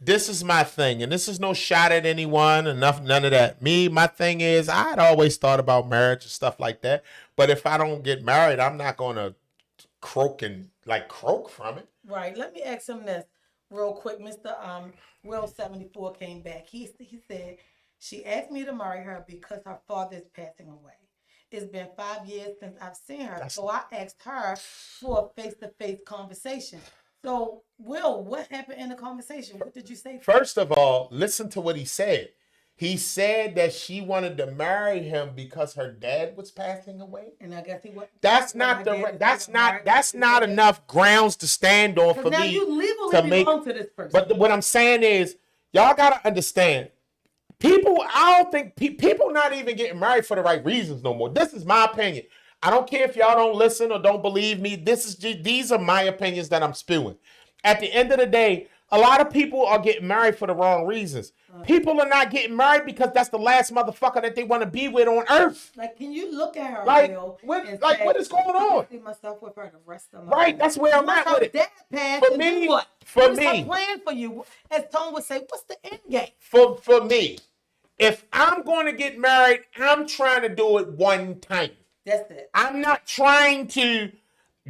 Speaker 2: This is my thing, and this is no shot at anyone, none of that. My thing is, I'd always thought about marriage and stuff like that. But if I don't get married, I'm not gonna croak from it.
Speaker 1: Right. Let me ask him this real quick. Mr. Will 74 came back. He said she asked me to marry her because her father is passing away. It's been 5 years since I've seen her, so I asked her for a face-to-face conversation. So, Will, what happened in the conversation? What did you say?
Speaker 2: First of all, listen to what he said. He said that she wanted to marry him because her dad was passing away.
Speaker 1: And I guess he was.
Speaker 2: That's not enough grounds to stand on for
Speaker 1: now
Speaker 2: me
Speaker 1: you legally belong to this person.
Speaker 2: But what I'm saying is, y'all gotta understand. I don't think people not even getting married for the right reasons no more. This is my opinion. I don't care if y'all don't listen or don't believe me. These are my opinions that I'm spewing. At the end of the day, a lot of people are getting married for the wrong reasons. People are not getting married because that's the last motherfucker that they want to be with on earth.
Speaker 1: Like, can you look at her, Will,
Speaker 2: what is going on?
Speaker 1: I see myself with her the rest of my
Speaker 2: life. That's where I'm at with it.
Speaker 1: Dad passed,
Speaker 2: for me,
Speaker 1: what?
Speaker 2: For
Speaker 1: what
Speaker 2: me,
Speaker 1: is plan for you? As Tone would say, what's the end game?
Speaker 2: For me, if I'm going to get married, I'm trying to do it one time.
Speaker 1: That's it.
Speaker 2: I'm not trying to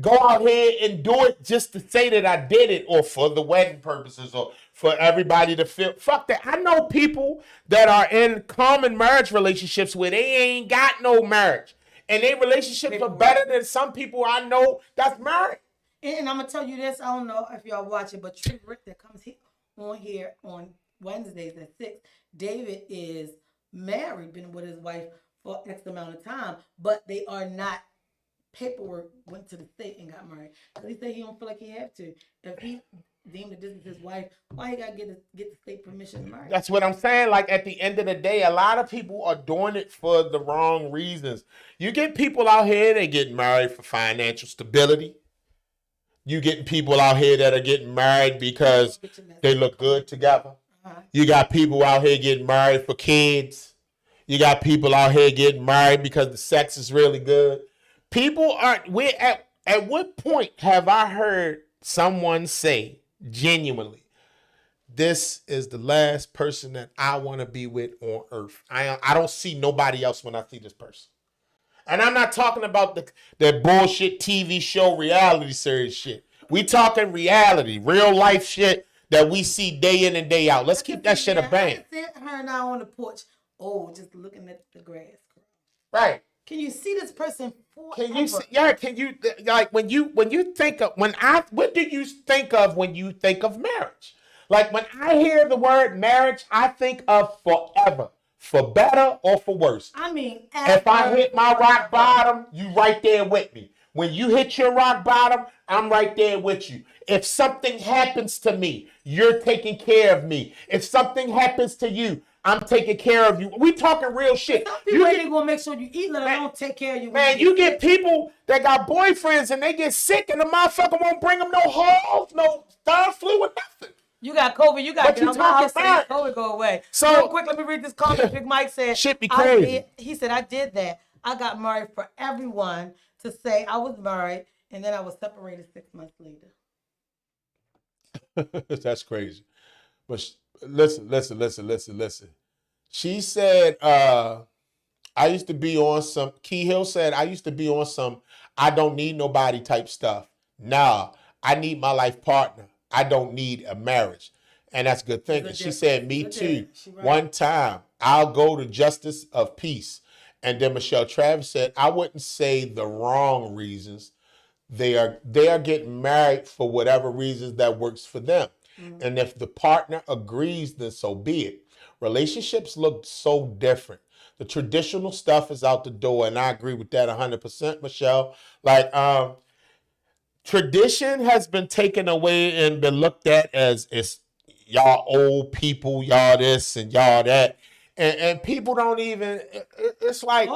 Speaker 2: go out here and do it just to say that I did it or for the wedding purposes or for everybody to feel. Fuck that. I know people that are in common marriage relationships where they ain't got no marriage. And their relationships are better than some people I know that's married.
Speaker 1: And I'm gonna tell you this. I don't know if y'all watch it, but Trick Rick that comes on here on Wednesdays at 6. David is married, been with his wife for X amount of time, but they are not. Paperwork went to the state and got married. Cause he said he don't feel like he have to. If he deemed that this is his wife, why he gotta get the state permission to marry?
Speaker 2: That's what I'm saying. Like at the end of the day, a lot of people are doing it for the wrong reasons. You get people out here that get married for financial stability. You getting people out here that are getting married because they look good together. You got people out here getting married for kids. You got people out here getting married because the sex is really good. People aren't. We're at what point have I heard someone say genuinely, this is the last person that I want to be with on earth? I don't see nobody else when I see this person. And I'm not talking about the bullshit TV show reality series shit. We talking reality, real life shit that we see day in and day out. Let's keep that shit a bang.
Speaker 1: I sit her and I on the porch. Oh, just looking at the grass.
Speaker 2: Right.
Speaker 1: Can you see this person forever?
Speaker 2: Can you see, yeah, can you like when you think of what do you think of when you think of marriage? Like when I hear the word marriage, I think of forever. For better or for worse.
Speaker 1: I mean,
Speaker 2: if I hit my rock bottom, you right there with me. When you hit your rock bottom, I'm right there with you. If something happens to me, you're taking care of me. If something happens to you, I'm taking care of you. We talking real shit.
Speaker 1: Some people ain't gonna make sure you eat, let alone take care of you.
Speaker 2: Man, you get people that got boyfriends and they get sick and the motherfucker won't bring them no hogs, no third flu or nothing.
Speaker 1: You got COVID. You got
Speaker 2: what you talking about?
Speaker 1: COVID go away.
Speaker 2: So
Speaker 1: real quick, let me read this comment. Big Mike said,
Speaker 2: "Shit be crazy."
Speaker 1: He said, "I did that. I got married for everyone to say I was married, and then I was separated 6 months later."
Speaker 2: That's crazy. But listen. She said, "I used to be on some." Key Hill said, "I used to be on some I don't need nobody type stuff. Nah, I need my life partner. I don't need a marriage." And that's good thinking. She said, "Me too. Right. One time, I'll go to justice of peace." And then Michelle Travis said, "I wouldn't say the wrong reasons. They are getting married for whatever reasons that works for them. Mm-hmm. And if the partner agrees, then so be it. Relationships look so different. The traditional stuff is out the door, and I agree with that 100%, Michelle. Like, tradition has been taken away and been looked at as it's y'all old people, y'all this and y'all that. And people don't even, it's like...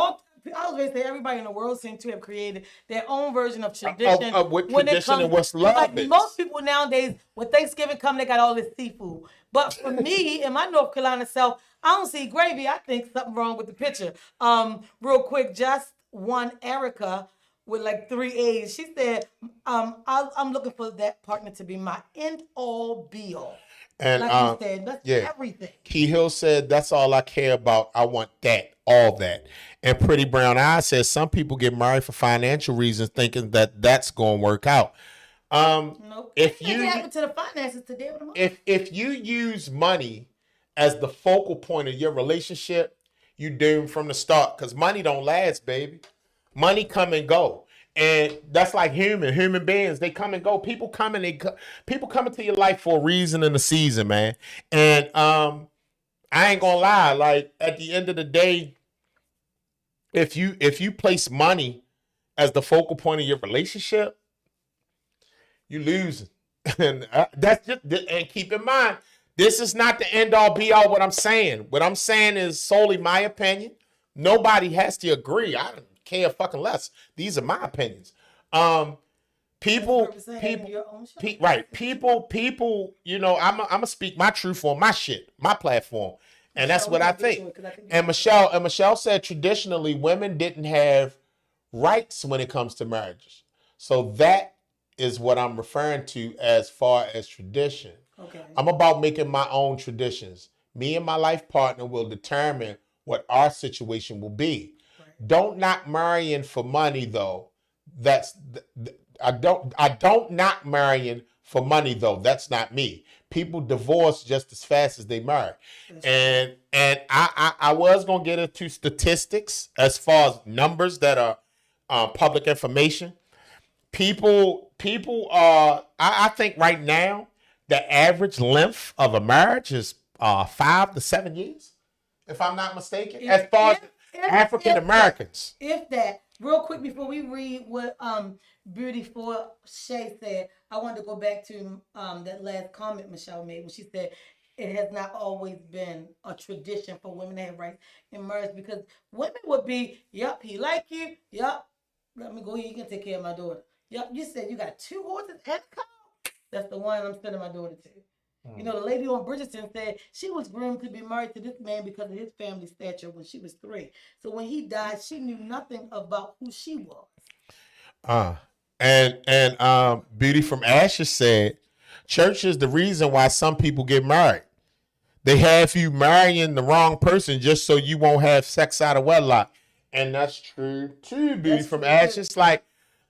Speaker 1: I was going to say everybody in the world seems to have created their own version of tradition.
Speaker 2: Of what tradition and what's love
Speaker 1: like
Speaker 2: is.
Speaker 1: Most people nowadays, when Thanksgiving come, they got all this seafood. But for me, in my North Carolina self, I don't see gravy. I think something wrong with the picture. Real quick, just one Erica with like 3 A's. She said, I'm looking for that partner to be my end all be all.
Speaker 2: And
Speaker 1: like you said, that's everything.
Speaker 2: Key Hill said, "That's all I care about. I want that, all that." And Pretty Brown Eyes says, "Some people get married for financial reasons, thinking that that's going to work out."
Speaker 1: Nope. If you happen to the finances today,
Speaker 2: if you use money as the focal point of your relationship, you doomed from the start. Because money don't last, baby. Money come and go. And that's like human beings. They come and go. People come into your life for a reason and a season, man. And I ain't gonna lie. Like at the end of the day, if you place money as the focal point of your relationship, you losing. And that's just. And keep in mind, this is not the end all be all. What I'm saying is solely my opinion. Nobody has to agree. I don't care fucking less. These are my opinions. People, you know, I'm gonna speak my truth on my shit, my platform, and that's what I think. And Michelle said traditionally women didn't have rights when it comes to marriages. So that is what I'm referring to as far as tradition.
Speaker 1: Okay.
Speaker 2: I'm about making my own traditions. Me and my life partner will determine what our situation will be. Right. Don't knock marrying for money though. I don't knock marrying for money though. That's not me. People divorce just as fast as they marry. And I was gonna get into statistics as far as numbers that are public information. people I think right now the average length of a marriage is 5 to 7 years, if I'm not mistaken, as far as African Americans.
Speaker 1: If that, real quick before we read what Beautiful Shay said, I wanted to go back to that last comment Michelle made when she said it has not always been a tradition for women to have rights in marriage, because women would be, yep, he like you, yep, let me go here, you can take care of my daughter. Yep, you said you got 2 horses and a cow. That's the one I'm sending my daughter to. You know, the lady on Bridgerton said she was groomed to be married to this man because of his family stature when she was 3. So when he died, she knew nothing about who she was.
Speaker 2: And Beauty from Ashes said, church is the reason why some people get married. They have you marrying the wrong person just so you won't have sex out of wedlock. And that's true too, Beauty from Ashes. Like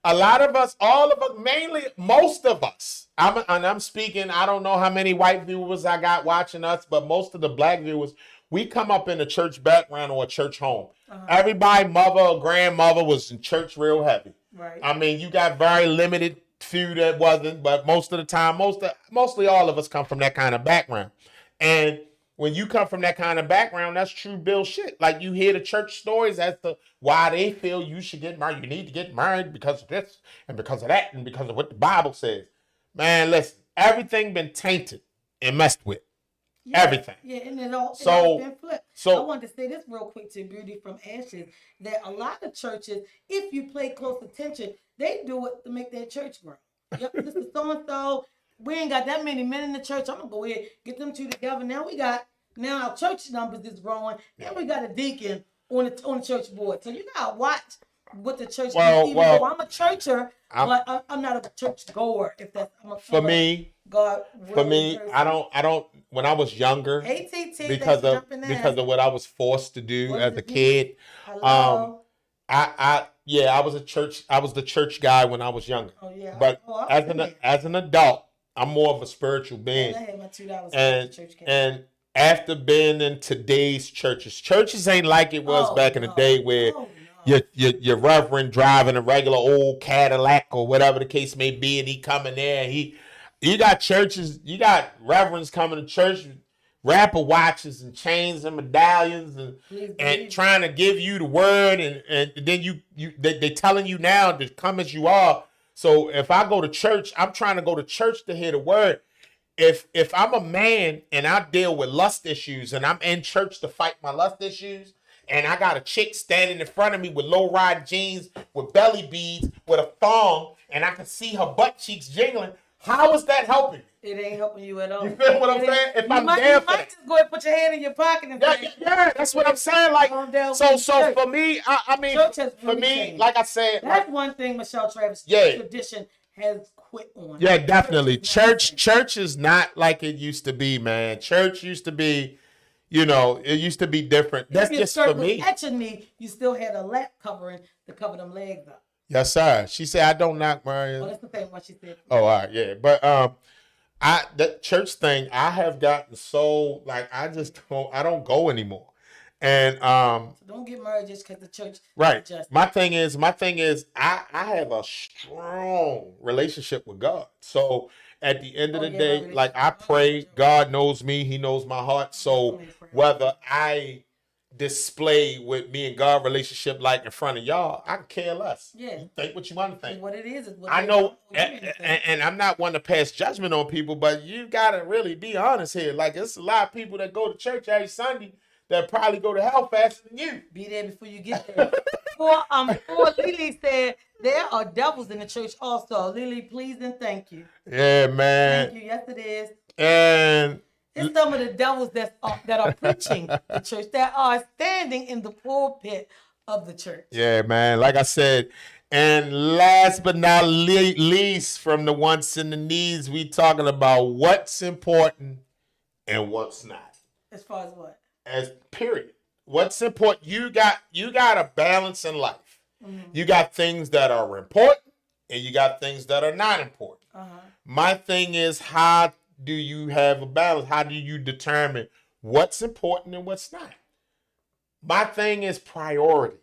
Speaker 2: a lot of us, all of us, mainly most of us. I'm speaking, I don't know how many white viewers I got watching us, but most of the black viewers, we come up in a church background or a church home. Everybody, mother or grandmother was in church real heavy.
Speaker 1: Right.
Speaker 2: I mean, you got very limited few that wasn't, but most of the time, mostly all of us come from that kind of background. And when you come from that kind of background, that's true Bill shit. Like you hear the church stories as to why they feel you should get married. You need to get married because of this and because of that and because of what the Bible says. Man, listen, everything been tainted and messed with.
Speaker 1: Yeah,
Speaker 2: everything.
Speaker 1: Yeah, and it all been flipped.
Speaker 2: So
Speaker 1: I wanted to say this real quick to Beauty from Ashes, that a lot of churches, if you pay close attention, they do it to make their church grow. Yep, this is so-and-so. We ain't got that many men in the church. I'm gonna go ahead get them 2 together. Now our church numbers is growing, and we got a deacon on the church board. So you gotta watch what the church do. Even though I'm a churcher, but I'm not a church goer. If that's for me,
Speaker 2: I don't. When I was younger, because of what I was forced to do as a kid, I was the church guy when I was younger.
Speaker 1: Oh yeah.
Speaker 2: But as an adult, I'm more of a spiritual being.
Speaker 1: I had my $2
Speaker 2: and after being in today's churches ain't like it was back in the day where your reverend driving a regular old Cadillac or whatever the case may be, and he coming there and you got churches, you got reverends coming to church with rapper watches and chains and medallions and trying to give you the word, and then they telling you now to come as you are. So if I go to church, I'm trying to go to church to hear the word. If I'm a man and I deal with lust issues and I'm in church to fight my lust issues, and I got a chick standing in front of me with low-ride jeans, with belly beads, with a thong, and I can see her butt cheeks jingling, how is that helping?
Speaker 1: It ain't helping you at all.
Speaker 2: You feel what I'm saying? If I'm there,
Speaker 1: you might just go and put your hand in your pocket and say,
Speaker 2: yeah, that's what I'm saying. Like, so for me, I mean, for me,
Speaker 1: changed.
Speaker 2: like I said,
Speaker 1: that's one thing Michelle Travis tradition has quit on.
Speaker 2: Yeah, definitely. Church is not like it used to be, man. Church used to be, it used to be different. That's just for me.
Speaker 1: Catching me, you still had a lap covering to cover them legs up.
Speaker 2: Yes, sir. She said, "I don't knock Marion."
Speaker 1: Oh, that's the same one she said.
Speaker 2: Oh, all right, yeah, but that church thing, I have gotten so like I don't go anymore, and
Speaker 1: so don't get married just because the church.
Speaker 2: Right. My thing is, I have a strong relationship with God. So at the end of the day, like I pray, God knows me, He knows my heart. So whether I display with me and God relationship like in front of y'all, I can care less.
Speaker 1: Yeah.
Speaker 2: You think what you want to think.
Speaker 1: And what it is what
Speaker 2: I know, and I'm not one to pass judgment on people, but you gotta really be honest here. Like there's a lot of people that go to church every Sunday that probably go to hell faster than you.
Speaker 1: Be there before you get there. Before Lily said there are devils in the church also. Lily, please and thank you.
Speaker 2: Yeah, man.
Speaker 1: Thank you. Yes, it is.
Speaker 2: And
Speaker 1: it's some of the devils that are preaching the church, that are standing in the pulpit of the church.
Speaker 2: Yeah, man. Like I said, and last but not least, from the wants and the needs, we talking about what's important and what's not.
Speaker 1: As far as what?
Speaker 2: As period. What's important? You got a balance in life. Mm-hmm. You got things that are important and you got things that are not important. Uh-huh. My thing is, how do you have a balance? How do you determine what's important and what's not? My thing is priority.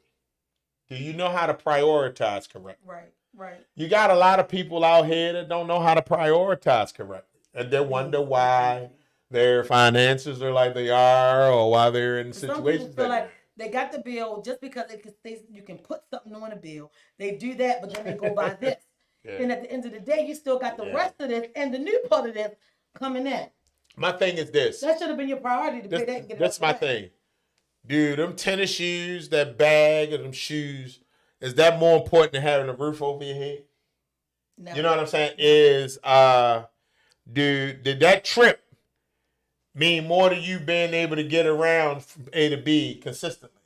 Speaker 2: Do you know how to prioritize correctly?
Speaker 1: Right. Right.
Speaker 2: You got a lot of people out here that don't know how to prioritize correctly, and they wonder why their finances are like they are, or why they're in
Speaker 1: Some people
Speaker 2: situations
Speaker 1: feel
Speaker 2: that
Speaker 1: like they got the bill just because you can put something on a bill. They do that, but then they go buy this.
Speaker 2: Yeah.
Speaker 1: And at the end of the day, you still got the
Speaker 2: Yeah.
Speaker 1: rest of this and the new part of this coming in.
Speaker 2: My thing is this.
Speaker 1: That should have been your priority to pay that and get it
Speaker 2: That's
Speaker 1: out
Speaker 2: my
Speaker 1: the way.
Speaker 2: thing. Dude, them tennis shoes, that bag of them shoes, is that more important than having a roof over your head?
Speaker 1: Never.
Speaker 2: You know what I'm saying? Dude, did that trip mean more to you being able to get around from A to B consistently?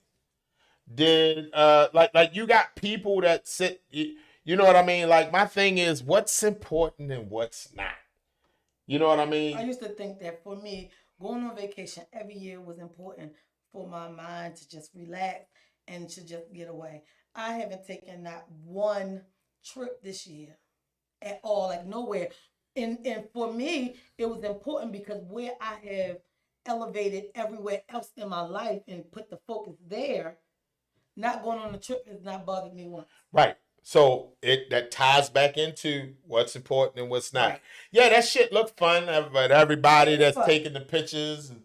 Speaker 2: Did like you got people that sit, you know what I mean? Like, my thing is, what's important and what's not. You know what I mean?
Speaker 1: I used to think that for me, going on vacation every year was important for my mind to just relax and to just get away. I haven't taken not one trip this year at all, like nowhere. And for me, it was important because where I have elevated everywhere else in my life and put the focus there, not going on a trip has not bothered me once.
Speaker 2: Right. So that ties back into what's important and what's not.
Speaker 1: Right.
Speaker 2: Yeah, that shit look fun, but everybody
Speaker 1: It's
Speaker 2: that's
Speaker 1: fun.
Speaker 2: taking the pictures and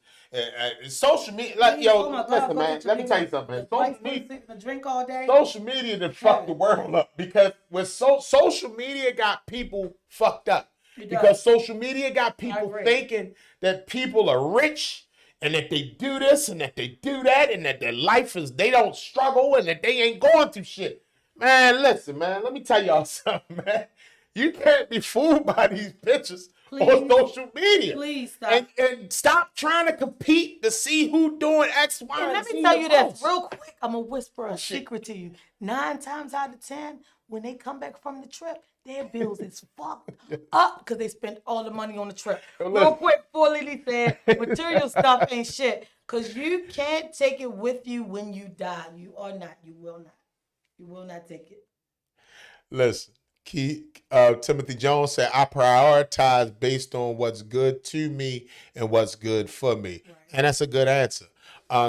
Speaker 2: social media, like,
Speaker 1: Oh
Speaker 2: yo,
Speaker 1: my God,
Speaker 2: listen,
Speaker 1: go
Speaker 2: man,
Speaker 1: to
Speaker 2: let me tell you
Speaker 1: Jamaica.
Speaker 2: something, man.
Speaker 1: The flights
Speaker 2: Social media,
Speaker 1: sleep and drink all day.
Speaker 2: social media done fucked the world up, because with social media got people fucked up.
Speaker 1: It does.
Speaker 2: Because social media got people
Speaker 1: agree.
Speaker 2: thinking that people are rich and that they do this and that they do that and that their life is, they don't struggle and that they ain't going through shit. Man, listen, man, let me tell y'all something, man. You can't be fooled by these pictures on social media.
Speaker 1: Please stop.
Speaker 2: And stop trying to compete to see who doing X, Y,
Speaker 1: And
Speaker 2: and
Speaker 1: let
Speaker 2: Z
Speaker 1: me tell
Speaker 2: the
Speaker 1: you this
Speaker 2: most.
Speaker 1: real quick. I'm going to whisper a
Speaker 2: shit.
Speaker 1: secret to you. 9 times out of 10, when they come back from the trip, their bills is fucked up because they spent all the money on the trip. Real quick, before Lily said, material stuff ain't shit. Because you can't take it with you when you die. You are not. You will not. You will not take it.
Speaker 2: Listen, Timothy Jones said, I prioritize based on what's good to me and what's good for me. Right. And that's a good answer.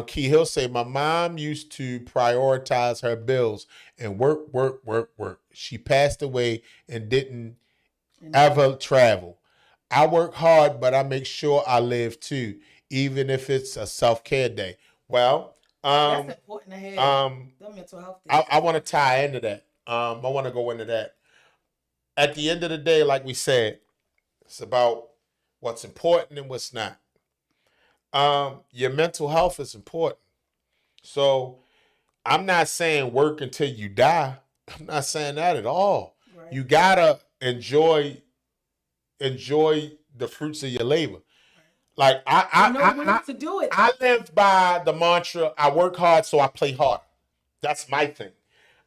Speaker 2: Key Hill say, my mom used to prioritize her bills and work. She passed away and didn't ever travel. I work hard, but I make sure I live too, even if it's a self-care day. Well,
Speaker 1: that's important to have. The mental health days.
Speaker 2: I want to tie into that. I want to go into that. At the end of the day, like we said, it's about what's important and what's not. Your mental health is important. So I'm not saying work until you die. I'm not saying that at all. Right. You gotta enjoy the fruits of your labor. Right. Like I live by the mantra, I work hard so I play harder. That's my thing.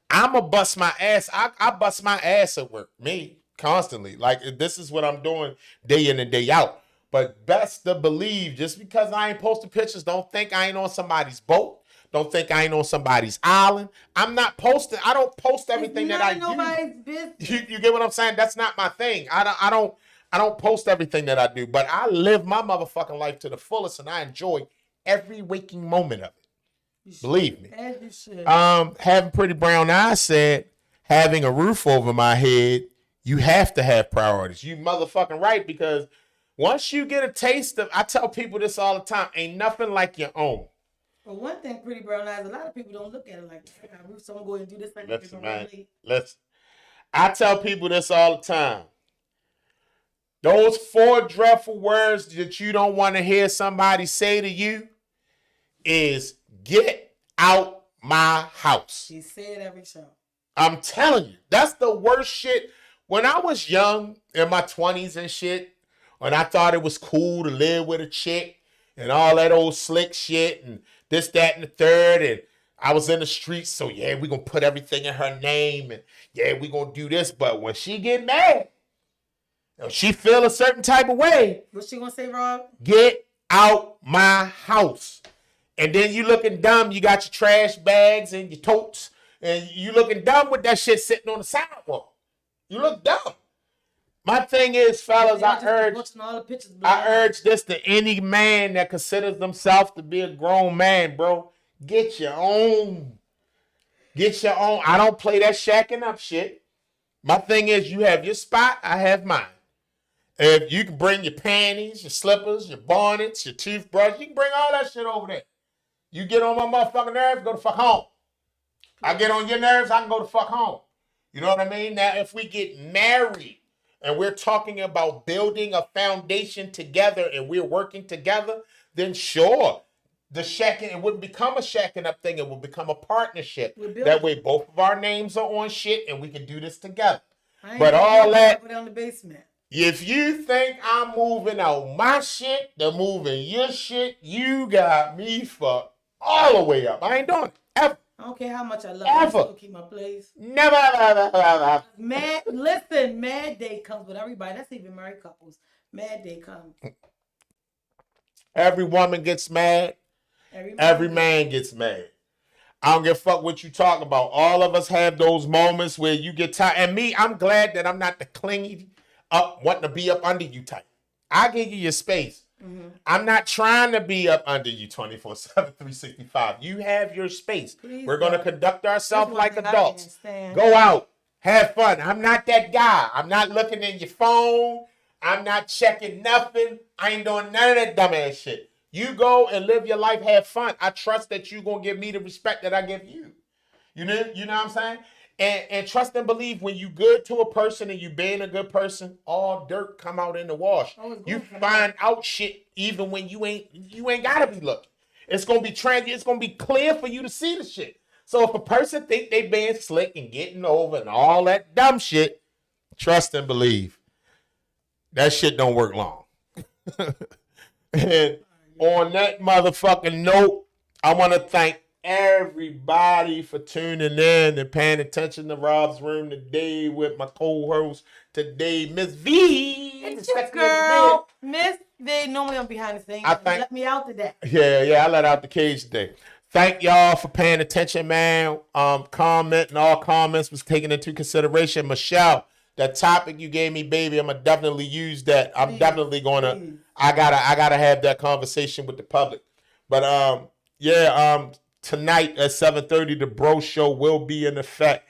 Speaker 2: I'ma bust my ass. I bust my ass at work. Me, constantly. Like, this is what I'm doing day in and day out. But best to believe, just because I ain't posting pictures, don't think I ain't on somebody's boat. Don't think I ain't on somebody's island. I'm not posting. I don't post everything that I do.
Speaker 1: Nobody's business.
Speaker 2: You get what I'm saying? That's not my thing. I don't post everything that I do, but I live my motherfucking life to the fullest, and I enjoy every waking moment of it. Believe me.
Speaker 1: As you should.
Speaker 2: Having pretty brown eyes said, having a roof over my head, you have to have priorities. You motherfucking right, because once you get a taste of, I tell people this all the time, ain't nothing like your own.
Speaker 1: Well, one thing, pretty brown eyes, a lot of people don't look at it like, I got a roof, so I'm going to go and do this thing.
Speaker 2: Listen, man, listen. I tell people this all the time. Those 4 dreadful words that you don't want to hear somebody say to you is, get out my house.
Speaker 1: He said every show.
Speaker 2: I'm telling you, that's the worst shit. When I was young, in my 20s and shit, when I thought it was cool to live with a chick and all that old slick shit and this, that, and the third, and I was in the streets, so yeah, we gonna put everything in her name, and yeah, we gonna do this. But when she get mad, if she feel a certain type of way,
Speaker 1: what's she gonna say, Rob?
Speaker 2: Get out my house. And then you looking dumb. You got your trash bags and your totes, and you looking dumb with that shit sitting on the sidewalk. You look dumb. My thing is, fellas, I urge this to any man that considers themselves to be a grown man, bro. Get your own. Get your own. I don't play that shacking up shit. My thing is, you have your spot, I have mine. If you can bring your panties, your slippers, your bonnets, your toothbrush, you can bring all that shit over there. You get on my motherfucking nerves, go the fuck home. I get on your nerves, I can go the fuck home. You know what I mean? Now, if we get married and we're talking about building a foundation together and we're working together, then sure, the shacking, it wouldn't become a shacking up thing. It will become a partnership. That way, both of our names are on shit and we can do this together. But all that,
Speaker 1: put on the basement.
Speaker 2: if you think I'm moving out my shit, they're moving your shit, you got me fucked all the way up. I ain't doing it. Ever.
Speaker 1: I don't care how much I love
Speaker 2: Ever.
Speaker 1: you, still keep my place.
Speaker 2: Never.
Speaker 1: Mad day comes with everybody. That's even married couples. Mad day comes.
Speaker 2: Every woman gets mad. Every man gets mad. I don't give a fuck what you talk about. All of us have those moments where you get tired. And me, I'm glad that I'm not the clingy up, wanting to be up under you type. I give you your space. Mm-hmm. I'm not trying to be up under you 24/7, 365. You have your space. Please, we're going to conduct ourselves like adults. Go out. Have fun. I'm not that guy. I'm not looking in your phone. I'm not checking nothing. I ain't doing none of that dumbass shit. You go and live your life, have fun. I trust that you're going to give me the respect that I give you. You know what I'm saying? And trust and believe when you good to a person and you being a good person, all dirt come out in the wash. You find out shit even when you ain't gotta be looking. It's gonna be it's gonna be clear for you to see the shit. So if a person think they being slick and getting over and all that dumb shit, trust and believe. That shit don't work long. And on that motherfucking note, I want to thank everybody for tuning in and paying attention to Rob's Room today with my co-host today, Miss V.
Speaker 1: It's your girl, Miss V. Normally I'm behind the scenes. Let me out today.
Speaker 2: Yeah, I let out the cage today. Thank y'all for paying attention, man. Comment and all comments was taken into consideration. Michelle, that topic you gave me, baby, I'm gonna definitely use that. I'm definitely gonna. I gotta have that conversation with the public. But tonight at 7:30, the Bro Show will be in effect.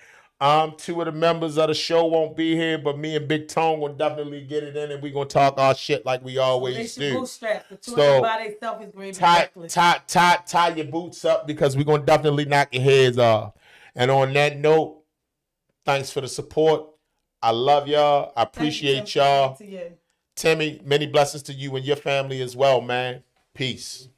Speaker 2: Two of the members of the show won't be here, but me and Big Tone will definitely get it in, and we're gonna talk our shit like we always do.
Speaker 1: Bootstrap. The two of them by themselves is great.
Speaker 2: Tie your boots up because we're gonna definitely knock your heads off. And on that note, thanks for the support. I love y'all. I appreciate y'all. Timmy, many blessings to you and your family as well, man. Peace.